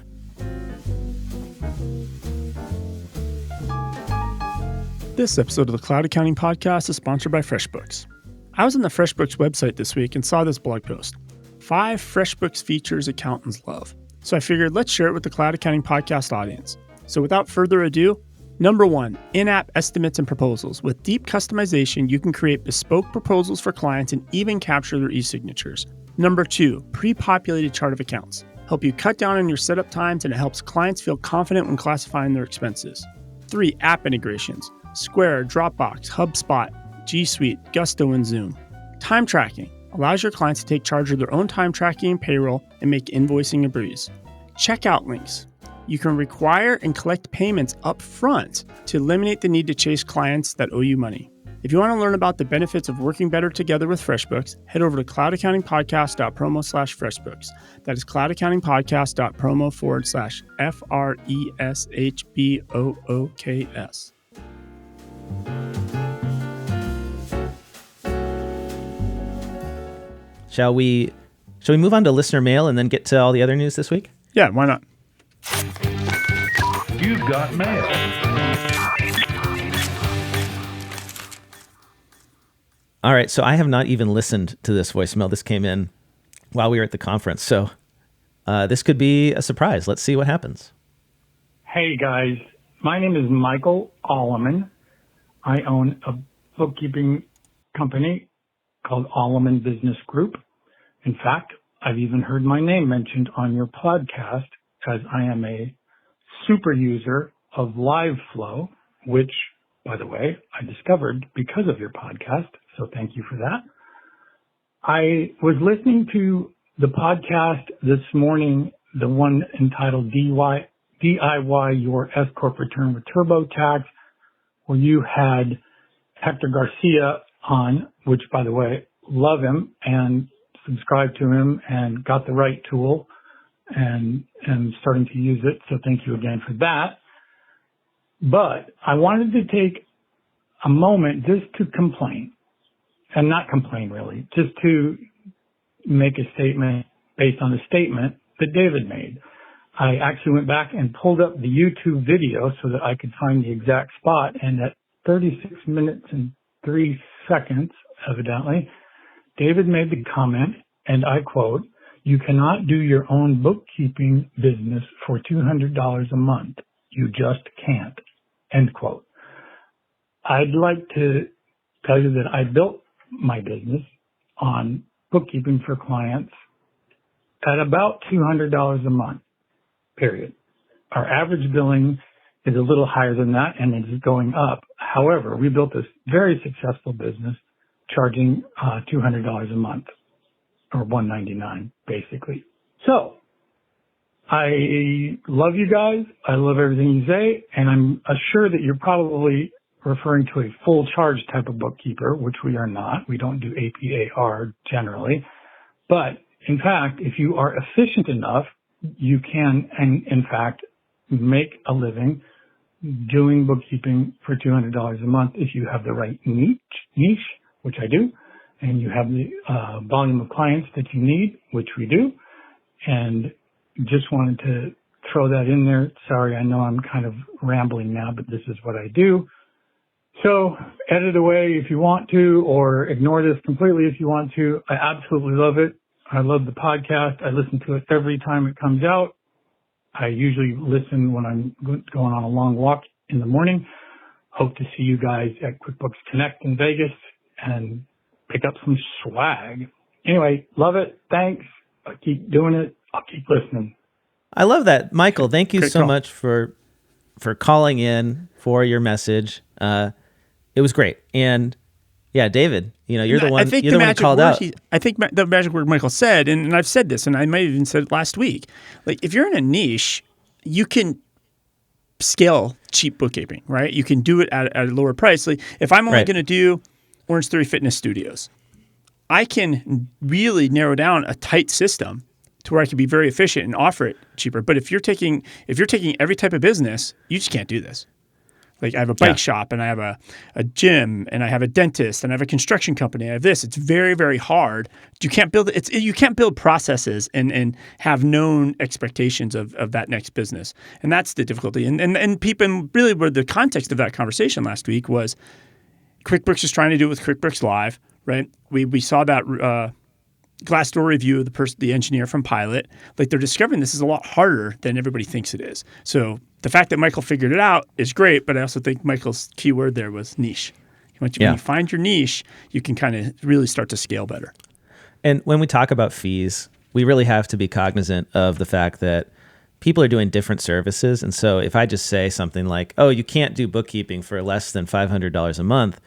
This episode of the Cloud Accounting Podcast is sponsored by FreshBooks. I was on the FreshBooks website this week and saw this blog post. 5 FreshBooks features accountants love. So I figured let's share it with the Cloud Accounting Podcast audience. So without further ado, number 1, in-app estimates and proposals. With deep customization, you can create bespoke proposals for clients and even capture their e-signatures. Number 2, pre-populated chart of accounts. Help you cut down on your setup times, and it helps clients feel confident when classifying their expenses. 3, app integrations. Square, Dropbox, HubSpot, G Suite, Gusto, and Zoom. Time tracking allows your clients to take charge of their own time tracking and payroll and make invoicing a breeze. Checkout links. You can require and collect payments up front to eliminate the need to chase clients that owe you money. If you want to learn about the benefits of working better together with FreshBooks, head over to cloudaccountingpodcast.promo/FreshBooks. That is cloudaccountingpodcast.promo/FreshBooks. Shall we move on to listener mail and then get to all the other news this week? Yeah, why not? You've got mail. All right, so I have not even listened to this voicemail. This came in while we were at the conference, so this could be a surprise. Let's see what happens. Hey, guys. My name is Michael Alleman. I own a bookkeeping company called Alleman Business Group. In fact, I've even heard my name mentioned on your podcast as I am a super user of LiveFlow, which, by the way, I discovered because of your podcast. So thank you for that. I was listening to the podcast this morning, the one entitled DIY Your S Corp Return with TurboTax, where you had Hector Garcia on, which, by the way, love him and subscribe to him and got the right tool and starting to use it. So thank you again for that. But I wanted to take a moment just to complain, and not complain really, just to make a statement based on a statement that David made. I actually went back and pulled up the YouTube video so that I could find the exact spot, and at 36 minutes and 3 seconds, evidently, David made the comment, and I quote, "You cannot do your own bookkeeping business for $200 a month. You just can't," end quote. I'd like to tell you that I built my business on bookkeeping for clients at about $200 a month, period. Our average billing is a little higher than that, and it is going up. However, we built this very successful business charging $200 a month, or $199 basically. So I love you guys. I love everything you say, and I'm assured that you're probably referring to a full charge type of bookkeeper, which we are not. We don't do APAR generally. But in fact, if you are efficient enough, you can, and in fact, make a living doing bookkeeping for $200 a month if you have the right niche, which I do, and you have the volume of clients that you need, which we do. And just wanted to throw that in there. Sorry, I know I'm kind of rambling now, but this is what I do. So edit away if you want to, or ignore this completely if you want to. I absolutely love it. I love the podcast. I listen to it every time it comes out. I usually listen when I'm going on a long walk in the morning. Hope to see you guys at QuickBooks Connect in Vegas and pick up some swag. Anyway, love it. Thanks. I'll keep doing it. I'll keep listening. I love that. Michael, thank you Great so call. much for calling in, for your message. It was great. And yeah, David, you're the one, you're the one who called out. I think the magic word Michael said, and I've said this, and I might have even said it last week, like if you're in a niche, you can scale cheap bookkeeping, right? You can do it at a lower price. Like if I'm only Right. going to do Orange Theory Fitness Studios, I can really narrow down a tight system to where I can be very efficient and offer it cheaper. But if you're taking every type of business, you just can't do this. Like I have a bike shop and I have a gym and I have a dentist and I have a construction company. I have this. It's very, very hard. You can't build processes and have known expectations of that next business. And that's the difficulty. And people really were the context of that conversation last week was QuickBooks is trying to do it with QuickBooks Live, right? We saw that Glassdoor review of the engineer from Pilot. Like they're discovering this is a lot harder than everybody thinks it is. So the fact that Michael figured it out is great, but I also think Michael's key word there was niche. When you find your niche, you can kind of really start to scale better. And when we talk about fees, we really have to be cognizant of the fact that people are doing different services. And so if I just say something like, oh, you can't do bookkeeping for less than $500 a month,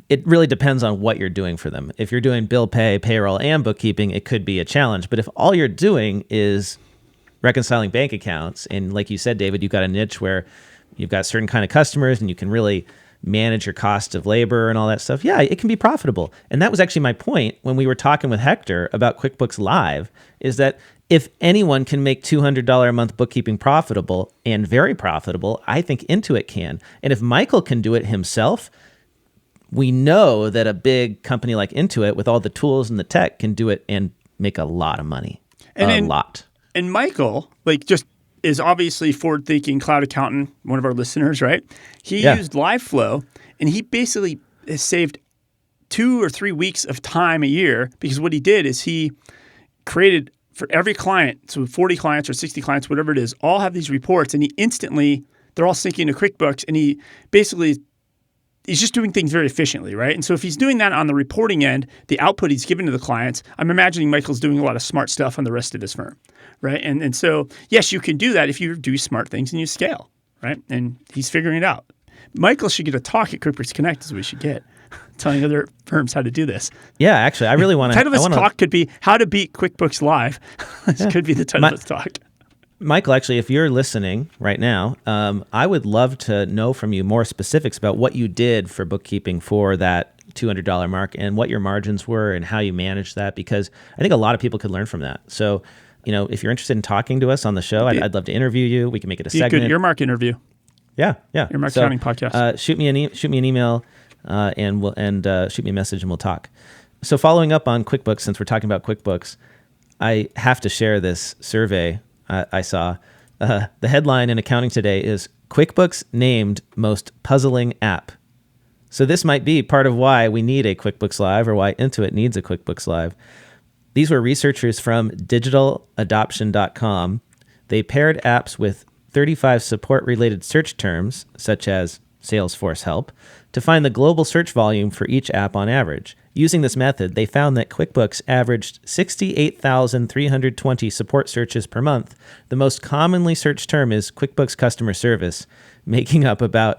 it really depends on what you're doing for them. If you're doing bill pay, payroll, and bookkeeping, it could be a challenge. But if all you're doing is reconciling bank accounts, and like you said, David, you've got a niche where you've got certain kind of customers and you can really manage your cost of labor and all that stuff, yeah, it can be profitable. And that was actually my point when we were talking with Hector about QuickBooks Live, is that if anyone can make $200 a month bookkeeping profitable and very profitable, I think Intuit can. And if Michael can do it himself, we know that a big company like Intuit with all the tools and the tech can do it and make a lot of money. A lot. And Michael, just is obviously forward-thinking cloud accountant, one of our listeners, right? He used LiveFlow, and he basically has saved 2 or 3 weeks of time a year because what he did is he created for every client, so 40 clients or 60 clients, whatever it is, all have these reports, and they're all syncing to QuickBooks, and he's just doing things very efficiently, right? And so if he's doing that on the reporting end, the output he's giving to the clients, I'm imagining Michael's doing a lot of smart stuff on the rest of his firm, right? And so, yes, you can do that if you do smart things and you scale, right? And he's figuring it out. Michael should get a talk at QuickBooks Connect is what we should get, telling other firms how to do this. Yeah, actually, I really want to. The title of his talk could be How to Beat QuickBooks Live. This could be the title of his talk. Michael, actually, if you're listening right now, I would love to know from you more specifics about what you did for bookkeeping for that $200 mark and what your margins were and how you managed that, because I think a lot of people could learn from that. So, if you're interested in talking to us on the show, I'd love to interview you. We can make it a segment. Good earmark interview. Yeah. Earmark accounting podcast. Shoot me an email and shoot me a message and we'll talk. So following up on QuickBooks, since we're talking about QuickBooks, I have to share this survey I saw. The headline in Accounting Today is QuickBooks named most puzzling app. So this might be part of why we need a QuickBooks Live or why Intuit needs a QuickBooks Live. These were researchers from digitaladoption.com. They paired apps with 35 support-related search terms, such as Salesforce help, to find the global search volume for each app on average. Using this method, they found that QuickBooks averaged 68,320 support searches per month. The most commonly searched term is QuickBooks Customer Service, making up about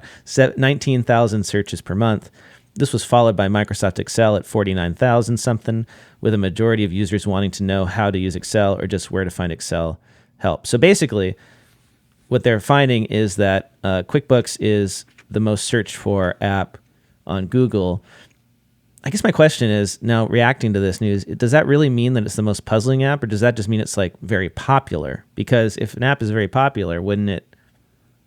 19,000 searches per month. This was followed by Microsoft Excel at 49,000 something, with a majority of users wanting to know how to use Excel or just where to find Excel help. So basically, what they're finding is that QuickBooks is the most searched for app on Google. I guess my question is, now reacting to this news, does that really mean that it's the most puzzling app, or does that just mean it's very popular? Because if an app is very popular, wouldn't it,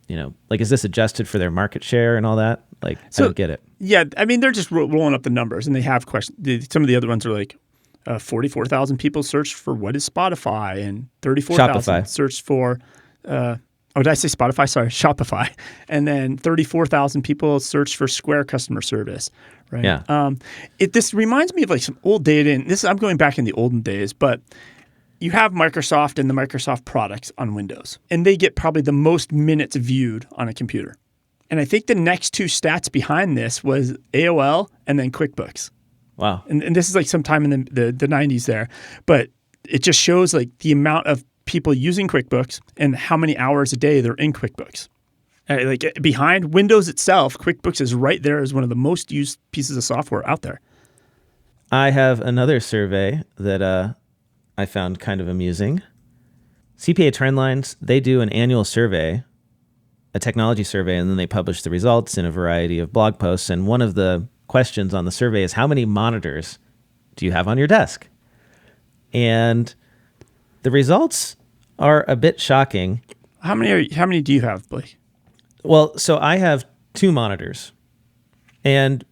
is this adjusted for their market share and all that? I don't get it. Yeah, I mean, they're just rolling up the numbers, and they have questions. Some of the other ones are 44,000 people searched for what is Spotify, and 34,000 searched for did I say Spotify? Sorry, Shopify. And then 34,000 people searched for Square customer service, right? Yeah. This reminds me of some old data, and I'm going back in the olden days, but you have Microsoft and the Microsoft products on Windows, and they get probably the most minutes viewed on a computer. And I think the next two stats behind this was AOL and then QuickBooks. Wow. And this is like sometime in the 90s there. But it just shows like the amount of people using QuickBooks and how many hours a day they're in QuickBooks. Like behind Windows itself, QuickBooks is right there as one of the most used pieces of software out there. I have another survey that I found kind of amusing. CPA Trendlines, they do an annual survey, a technology survey, and then they publish the results in a variety of blog posts. And one of the questions on the survey is, how many monitors do you have on your desk? And the results are a bit shocking. How many do you have, Blake? Well, so I have 2 monitors, and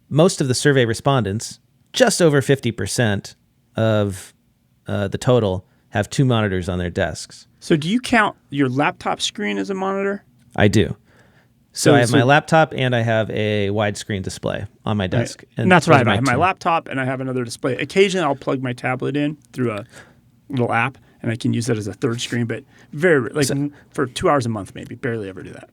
most of the survey respondents, just over 50% of the total, have 2 monitors on their desks. So do you count your laptop screen as a monitor? I do. So I have my laptop and I have a widescreen display on my desk. Right. And that's what I have. I have my 2. laptop and I have another display. Occasionally I'll plug my tablet in through a little app and I can use that as a third screen, but for 2 hours a month maybe, barely ever do that.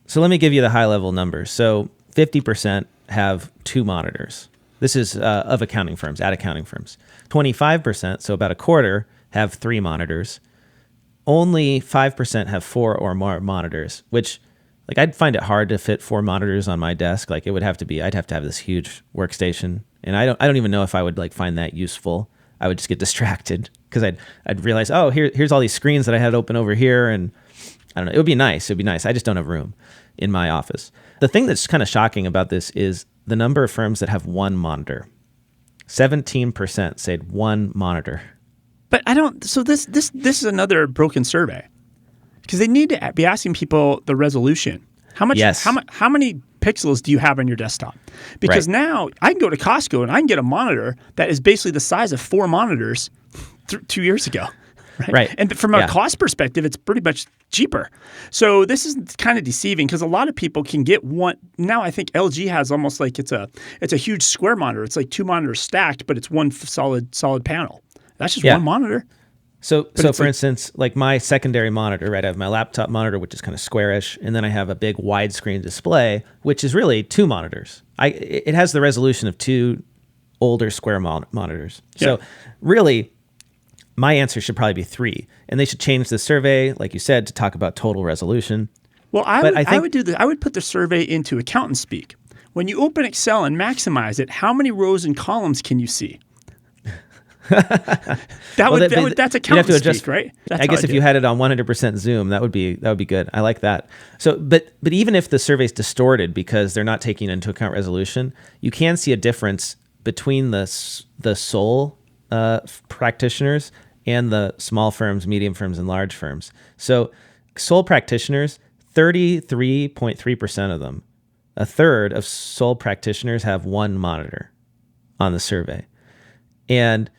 So let me give you the high level numbers. So 50% have 2 monitors. This is of accounting firms, at accounting firms. 25%, so about a quarter, have 3 monitors. Only 5% have 4 or more monitors, which like I'd find it hard to fit 4 monitors on my desk. Like it would have to be, I'd have to have this huge workstation. And I don't even know if I would like find that useful. I would just get distracted because I'd realize, oh, here's all these screens that I had open over here. And I don't know, it would be nice. I just don't have room in my office. The thing that's kind of shocking about this is the number of firms that have 1 monitor. 17% said 1 monitor. But I don't. So this is another broken survey because they need to be asking people the resolution. How much? Yes. How many pixels do you have on your desktop? Because now I can go to Costco and I can get a monitor that is basically the size of 4 monitors 2 years ago. Right. And from a cost perspective, it's pretty much cheaper. So this is kind of deceiving because a lot of people can get one. Now I think LG has almost like it's a huge square monitor. It's like 2 monitors stacked, but it's one solid panel. That's just one monitor. So for instance, like my secondary monitor, right? I have my laptop monitor, which is kind of squarish, and then I have a big widescreen display, which is really 2 monitors. It has the resolution of 2 older square monitors. Yeah. So really, my answer should probably be 3, and they should change the survey, like you said, to talk about total resolution. Well, I would put the survey into accountant speak. When you open Excel and maximize it, how many rows and columns can you see? That's accountant speak, right? I guess if you had it on 100% zoom, that would be good. I like that. So, but even if the survey's distorted because they're not taking into account resolution, you can see a difference between the sole practitioners and the small firms, medium firms, and large firms. So sole practitioners, 33.3% of them, a third of sole practitioners have 1 monitor on the survey. And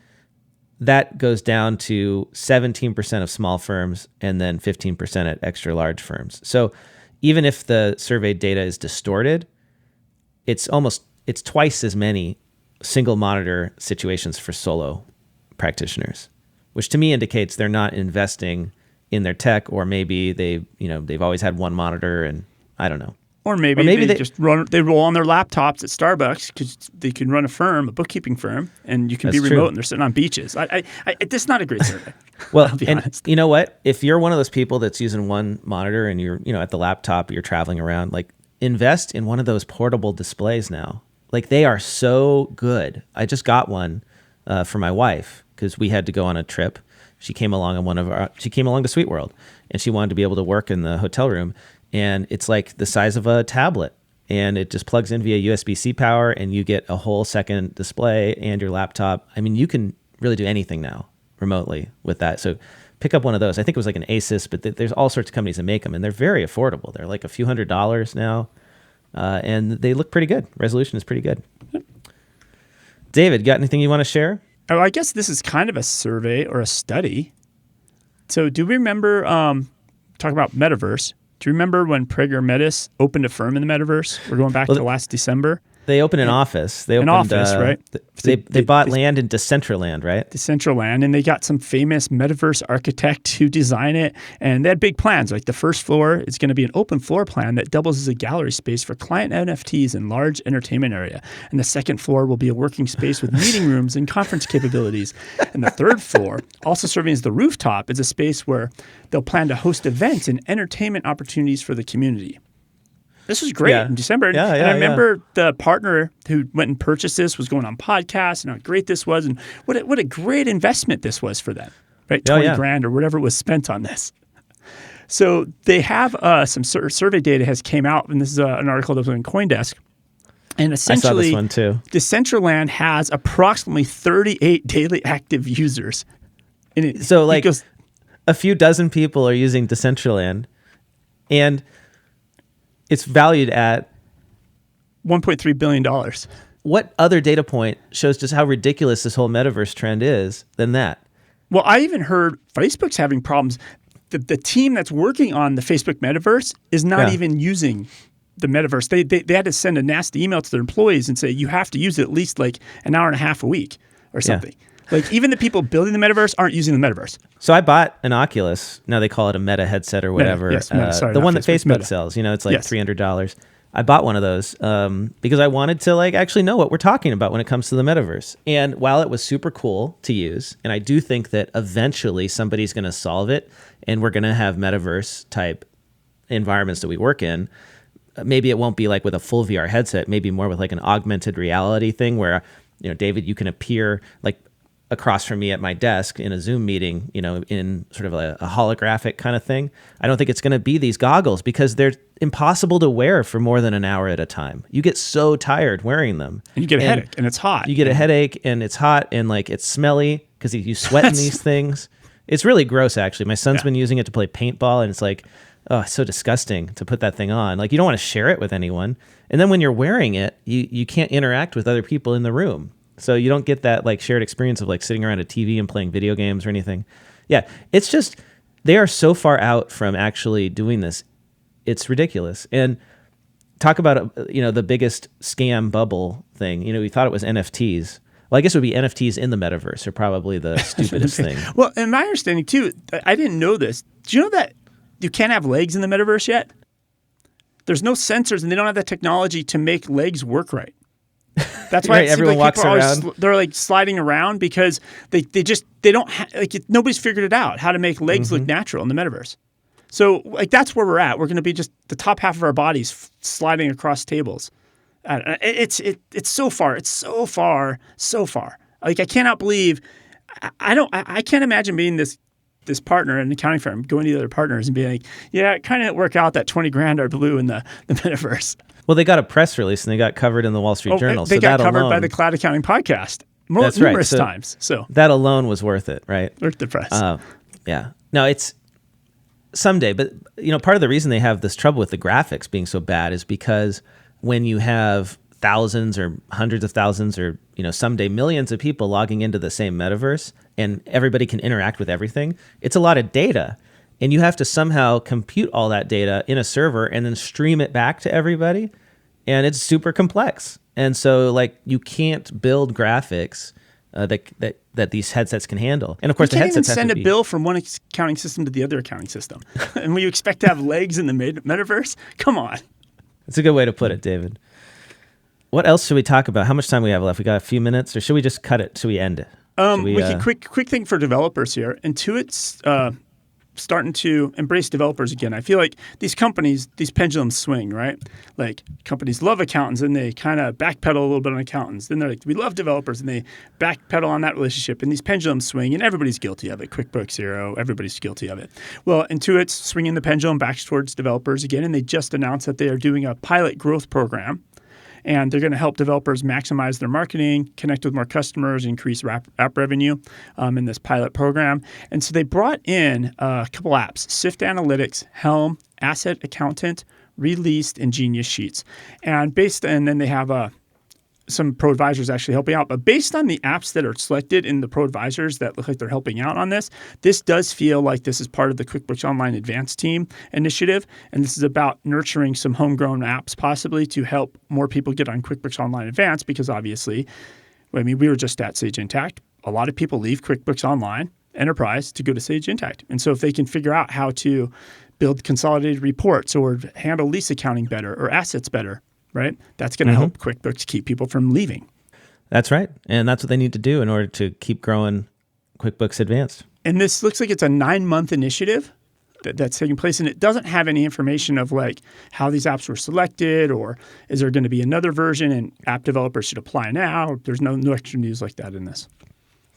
that goes down to 17% of small firms and then 15% at extra large firms. So even if the survey data is distorted, it's twice as many single monitor situations for solo practitioners, which to me indicates they're not investing in their tech, or maybe they've always had 1 monitor and I don't know. Or maybe they just roll on their laptops at Starbucks because they can run a bookkeeping firm, and you can be remote and they're sitting on beaches. This is not a great survey. Well, and honest. You know what? If you're one of those people that's using 1 monitor and you're at the laptop, you're traveling around, like invest in one of those portable displays now. Like they are so good. I just got one for my wife because we had to go on a trip. She came along to SuiteWorld, and she wanted to be able to work in the hotel room. And it's like the size of a tablet, and it just plugs in via USB-C power, and you get a whole second display and your laptop. I mean, you can really do anything now remotely with that. So pick up one of those. I think it was like an Asus, but there's all sorts of companies that make them, and they're very affordable. They're like a few $100s now, and they look pretty good. Resolution is pretty good. David, got anything you want to share? Oh, I guess this is kind of a survey or a study. So do we remember talking about Metaverse? Do you remember when Prager Metis opened a firm in the Metaverse? We're going back to last December. They opened an office. They an opened office, right? They bought land in Decentraland, right? Decentraland, and they got some famous metaverse architect to design it, and they had big plans. Like the first floor is going to be an open floor plan that doubles as a gallery space for client NFTs and large entertainment area. And the second floor will be a working space with meeting rooms and conference capabilities. And the third floor, also serving as the rooftop, is a space where they'll plan to host events and entertainment opportunities for the community. This was great in December. And I remember the partner who went and purchased this was going on podcasts and how great this was and what a great investment this was for them, right? 20 grand or whatever was spent on this. So they have some survey data has came out, and this is an article that was on CoinDesk. And essentially, I saw this one too. Decentraland has approximately 38 daily active users. And so like a few dozen people are using Decentraland, and it's valued at $1.3 billion. What other data point shows just how ridiculous this whole metaverse trend is than that? Well, I even heard Facebook's having problems. The team that's working on the Facebook metaverse is not even using the metaverse. They had to send a nasty email to their employees and say, you have to use it at least like an hour and a half a week or something. Yeah. Like even the people building the metaverse aren't using the metaverse. So I bought an Oculus. Now they call it a Meta headset or whatever. Meta, the one that Facebook sells. It's like $300. I bought one of those because I wanted to like actually know what we're talking about when it comes to the metaverse. And while it was super cool to use, and I do think that eventually somebody's going to solve it, and we're going to have metaverse type environments that we work in. Maybe it won't be like with a full VR headset. Maybe more with like an augmented reality thing where, David, you can appear like across from me at my desk in a Zoom meeting, in sort of a holographic kind of thing. I don't think it's going to be these goggles because they're impossible to wear for more than an hour at a time. You get so tired wearing them. And you get a headache and it's hot. You get a headache and it's hot and like it's smelly because you sweat in these things. It's really gross, actually. My son's been using it to play paintball, and it's like, oh, it's so disgusting to put that thing on. Like you don't want to share it with anyone. And then when you're wearing it, you can't interact with other people in the room. So you don't get that like shared experience of like sitting around a TV and playing video games or anything. Yeah, it's just they are so far out from actually doing this. It's ridiculous. And talk about the biggest scam bubble thing. We thought it was NFTs. Well, I guess it would be NFTs in the metaverse are probably the stupidest thing. Well, in my understanding too, I didn't know this. Do you know that you can't have legs in the metaverse yet? There's no sensors, and they don't have the technology to make legs work right. That's why everyone walks around. They're like sliding around because they don't nobody's figured it out how to make legs look natural in the metaverse. So like that's where we're at. We're going to be just the top half of our bodies sliding across tables. It's so far. It's so far. Like I cannot believe. I can't imagine being this partner in an accounting firm, going to the other partners and being like, yeah, it kind of work out that 20 grand are blue in the metaverse. Well, they got a press release and they got covered in the Wall Street Journal. They got covered by the Cloud Accounting Podcast numerous times. So that alone was worth it, right? Worth the press. Yeah. No, it's someday. But, part of the reason they have this trouble with the graphics being so bad is because when you have thousands or hundreds of thousands or, someday millions of people logging into the same metaverse and everybody can interact with everything, it's a lot of data. And you have to somehow compute all that data in a server and then stream it back to everybody. And it's super complex. And so like you can't build graphics that these headsets can handle. And of course, the headsets can't even send a bill from one accounting system to the other accounting system. And when you expect to have legs in the metaverse, come on. It's a good way to put it, David. What else should we talk about? How much time we have left? We got a few minutes, or should we just cut it? Should we end it? We can quick thing for developers here. Intuit's starting to embrace developers again. I feel like these companies, these pendulums swing, right? Like companies love accountants and they kind of backpedal a little bit on accountants. Then they're like, we love developers, and they backpedal on that relationship. And these pendulums swing, and everybody's guilty of it. QuickBooks Zero, everybody's guilty of it. Well, Intuit's swinging the pendulum back towards developers again, and they just announced that they are doing a pilot growth program. And they're going to help developers maximize their marketing, connect with more customers, increase app revenue in this pilot program. And so they brought in a couple apps: Sift Analytics, Helm, Asset Accountant, Released, and Genius Sheets. And then they have some pro advisors actually helping out. But based on the apps that are selected in the pro advisors that look like they're helping out on this does feel like this is part of the QuickBooks Online Advanced Team initiative. And this is about nurturing some homegrown apps possibly to help more people get on QuickBooks Online Advanced, because obviously, I mean, we were just at Sage Intacct. A lot of people leave QuickBooks Online Enterprise to go to Sage Intacct. And so if they can figure out how to build consolidated reports or handle lease accounting better or assets better, right? That's going to help QuickBooks keep people from leaving. That's right. And that's what they need to do in order to keep growing QuickBooks Advanced. And this looks like it's a 9-month initiative that's taking place. And it doesn't have any information of like how these apps were selected, or is there going to be another version and app developers should apply now? There's no extra news like that in this.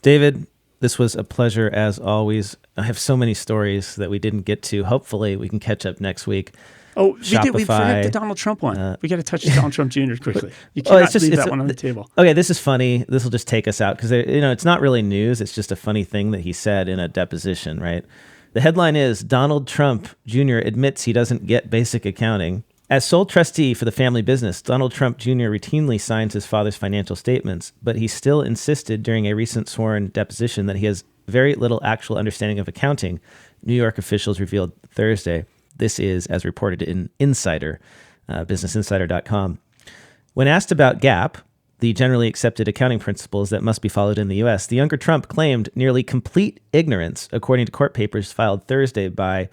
David, this was a pleasure as always. I have so many stories that we didn't get to. Hopefully we can catch up next week. Oh, we forgot the Donald Trump one. We got to touch Donald Trump Jr. quickly. You cannot leave that one on the table. Okay, this is funny. This will just take us out because it's not really news. It's just a funny thing that he said in a deposition, right? The headline is Donald Trump Jr. admits he doesn't get basic accounting. As sole trustee for the family business, Donald Trump Jr. routinely signs his father's financial statements, but he still insisted during a recent sworn deposition that he has very little actual understanding of accounting, New York officials revealed Thursday. This is as reported in Insider, businessinsider.com. When asked about GAAP, the generally accepted accounting principles that must be followed in the U.S., the younger Trump claimed nearly complete ignorance, according to court papers filed Thursday by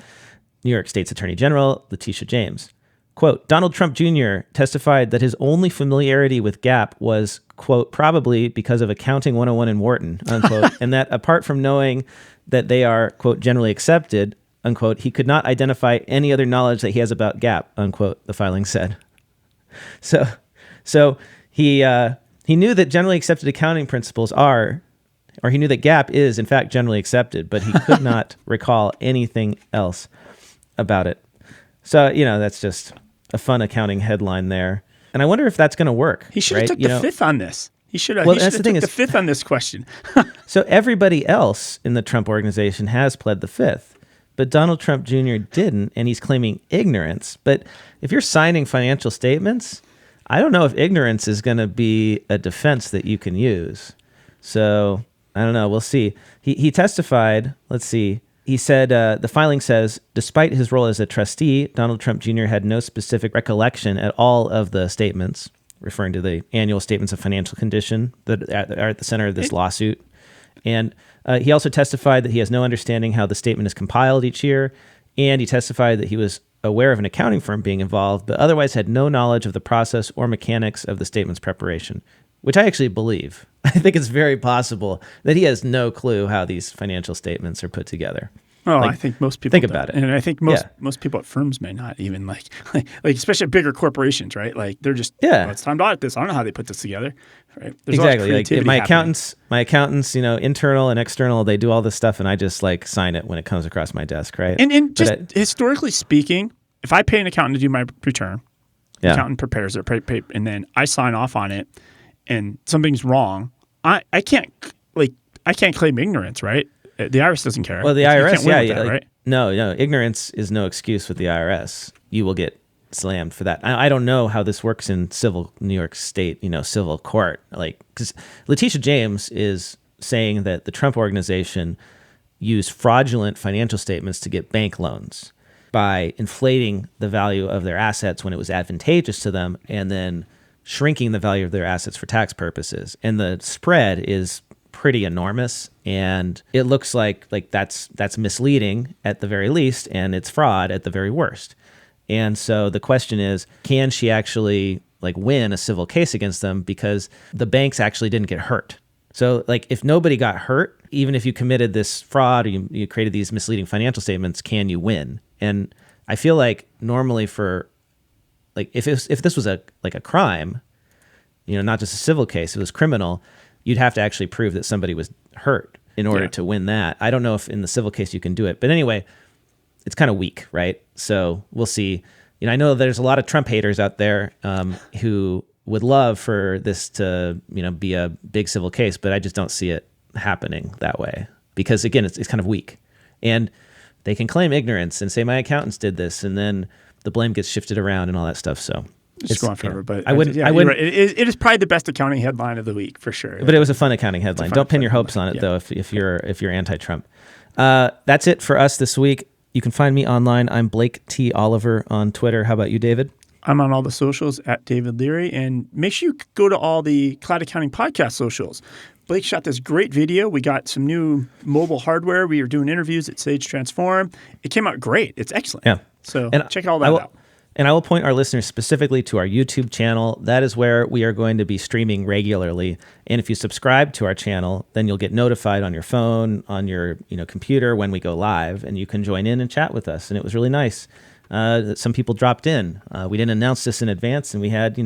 New York State's Attorney General Letitia James. Quote, Donald Trump Jr. testified that his only familiarity with GAAP was, quote, probably because of Accounting 101 in Wharton, unquote, and that apart from knowing that they are, quote, generally accepted, unquote, he could not identify any other knowledge that he has about GAAP, unquote, the filing said. So he knew that generally accepted accounting principles are, or he knew that GAAP is, in fact, generally accepted, but he could not recall anything else about it. So, that's just a fun accounting headline there. And I wonder if that's going to work. He should have took the fifth on this. He should have took the fifth on this question. So everybody else in the Trump organization has pled the fifth, but Donald Trump Jr. didn't, and he's claiming ignorance. But if you're signing financial statements, I don't know if ignorance is going to be a defense that you can use. So I don't know. We'll see. He testified. Let's see. He said, the filing says, despite his role as a trustee, Donald Trump Jr. had no specific recollection at all of the statements, referring to the annual statements of financial condition that are at the center of this lawsuit. And he also testified that he has no understanding how the statement is compiled each year. And he testified that he was aware of an accounting firm being involved, but otherwise had no knowledge of the process or mechanics of the statement's preparation, which I actually believe. I think it's very possible that he has no clue how these financial statements are put together. Oh, I think most people think about it. And I think most people at firms may not even like especially bigger corporations, right? Like they're just, it's time to audit this. I don't know how they put this together, right? There's exactly. Like my accountants, internal and external, they do all this stuff and I just sign it when it comes across my desk, right? And just historically speaking, if I pay an accountant to do my return, the accountant prepares it, and then I sign off on it and something's wrong, I can't claim ignorance, right? The IRS doesn't care. Well, the IRS, right? No, ignorance is no excuse with the IRS. You will get slammed for that. I don't know how this works in civil New York State, civil court. Because Letitia James is saying that the Trump organization used fraudulent financial statements to get bank loans by inflating the value of their assets when it was advantageous to them, and then shrinking the value of their assets for tax purposes. And the spread is pretty enormous, and it looks like that's misleading at the very least, and it's fraud at the very worst. And so the question is, can she actually win a civil case against them because the banks actually didn't get hurt? So if nobody got hurt, even if you committed this fraud or you created these misleading financial statements, can you win? And I feel like normally for if this was a crime, not just a civil case, it was criminal, you'd have to actually prove that somebody was hurt in order to win that. I don't know if in the civil case you can do it. But anyway, it's kind of weak, right? So we'll see. I know there's a lot of Trump haters out there who would love for this to be a big civil case, but I just don't see it happening that way. Because, again, it's kind of weak. And they can claim ignorance and say, my accountants did this, and then the blame gets shifted around and all that stuff. So Just go on forever, but I wouldn't. Yeah, I wouldn't. Right. It is probably the best accounting headline of the week for sure. But it was a fun accounting headline. Don't pin your hopes on it though. If you're anti-Trump, that's it for us this week. You can find me online. I'm Blake T. Oliver on Twitter. How about you, David? I'm on all the socials at David Leary, and make sure you go to all the Cloud Accounting Podcast socials. Blake shot this great video. We got some new mobile hardware. We are doing interviews at Sage Transform. It came out great. It's excellent. Yeah. So check all that out. And I will point our listeners specifically to our YouTube channel. That is where we are going to be streaming regularly. And if you subscribe to our channel, then you'll get notified on your phone, on your computer when we go live, and you can join in and chat with us. And it was really nice. Some people dropped in. We didn't announce this in advance, and we had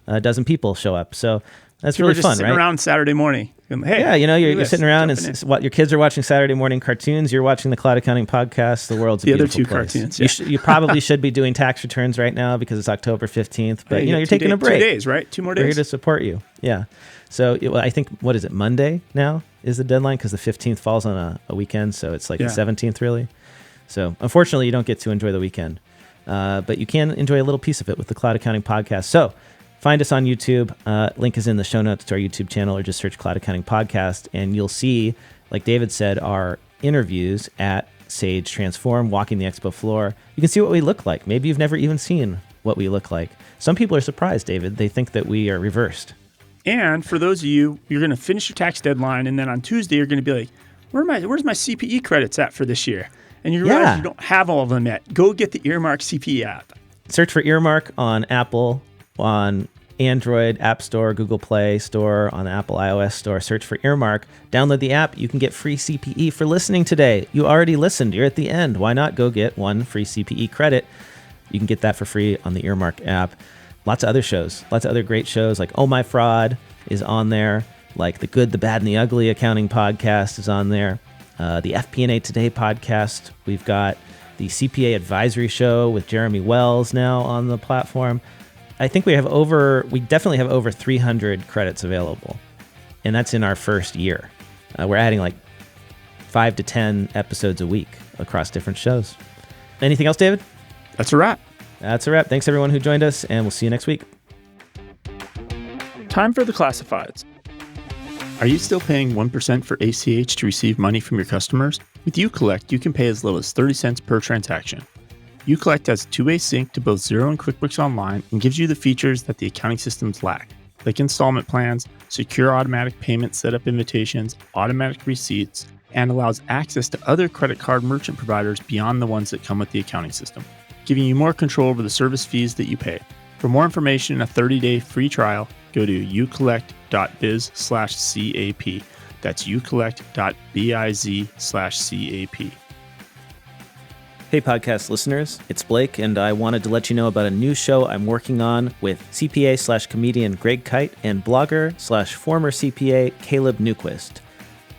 a dozen people show up. So that's really fun, right? Sitting around Saturday morning. Hey, yeah, you're sitting around and your kids are watching Saturday morning cartoons. You're watching the Cloud Accounting Podcast. The world's a beautiful place. Cartoons. Yeah. You probably should be doing tax returns right now because it's October 15th. But you're taking a break. 2 days, right? 2 more days. We're here to support you. Yeah. So I think what is it? Monday now is the deadline because the 15th falls on a weekend. So it's like the 17th really. So unfortunately, you don't get to enjoy the weekend, but you can enjoy a little piece of it with the Cloud Accounting Podcast. So find us on YouTube. Link is in the show notes to our YouTube channel, or just search Cloud Accounting Podcast, and you'll see, like David said, our interviews at Sage Transform, walking the expo floor. You can see what we look like. Maybe you've never even seen what we look like. Some people are surprised, David. They think that we are reversed. And for those of you, you're going to finish your tax deadline, and then on Tuesday, you're going to be like, where's my CPE credits at for this year? And you realize you don't have all of them yet. Go get the Earmark CPE app. Search for Earmark on Apple, on Android App Store, Google Play Store, on the Apple iOS Store. Search for Earmark. Download the app. You can get free CPE for listening today. You already listened. You're at the end. Why not go get one free CPE credit? You can get that for free on the Earmark app. Lots of other shows. Lots of other great shows like Oh My Fraud is on there. Like the Good, the Bad, and the Ugly Accounting Podcast is on there. The FP&A Today podcast. We've got the CPA Advisory Show with Jeremy Wells now on the platform. I think we definitely have over 300 credits available, and that's in our first year. We're adding like 5 to 10 episodes a week across different shows. Anything else, David? That's a wrap. That's a wrap. Thanks everyone who joined us, and we'll see you next week. Time for the classifieds. Are you still paying 1% for ACH to receive money from your customers? With uCollect, you can pay as low as 30 cents per transaction. uCollect has a two-way sync to both Xero and QuickBooks Online and gives you the features that the accounting systems lack, like installment plans, secure automatic payment setup invitations, automatic receipts, and allows access to other credit card merchant providers beyond the ones that come with the accounting system, giving you more control over the service fees that you pay. For more information and a 30-day free trial, go to ucollect.biz/CAP. That's ucollect.biz/CAP. Hey podcast listeners, it's Blake, and I wanted to let you know about a new show I'm working on with CPA/comedian Greg Kite and blogger/former CPA Caleb Newquist.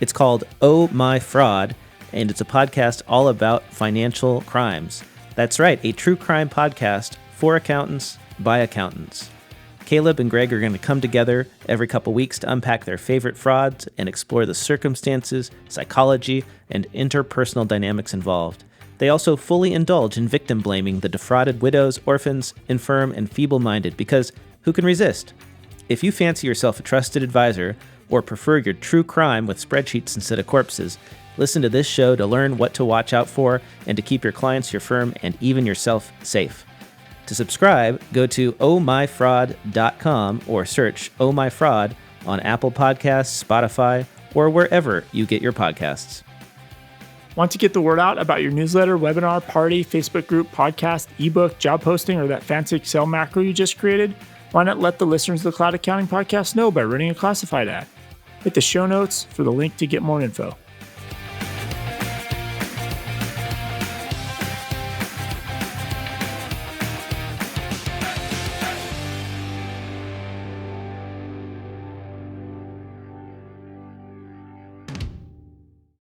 It's called Oh My Fraud, and it's a podcast all about financial crimes. That's right, a true crime podcast for accountants by accountants. Caleb and Greg are going to come together every couple weeks to unpack their favorite frauds and explore the circumstances, psychology, and interpersonal dynamics involved. They also fully indulge in victim blaming the defrauded widows, orphans, infirm, and feeble-minded, because who can resist? If you fancy yourself a trusted advisor or prefer your true crime with spreadsheets instead of corpses, listen to this show to learn what to watch out for and to keep your clients, your firm, and even yourself safe. To subscribe, go to ohmyfraud.com or search Oh My Fraud on Apple Podcasts, Spotify, or wherever you get your podcasts. Want to get the word out about your newsletter, webinar, party, Facebook group, podcast, ebook, job posting, or that fancy Excel macro you just created? Why not let the listeners of the Cloud Accounting Podcast know by running a classified ad? Hit the show notes for the link to get more info.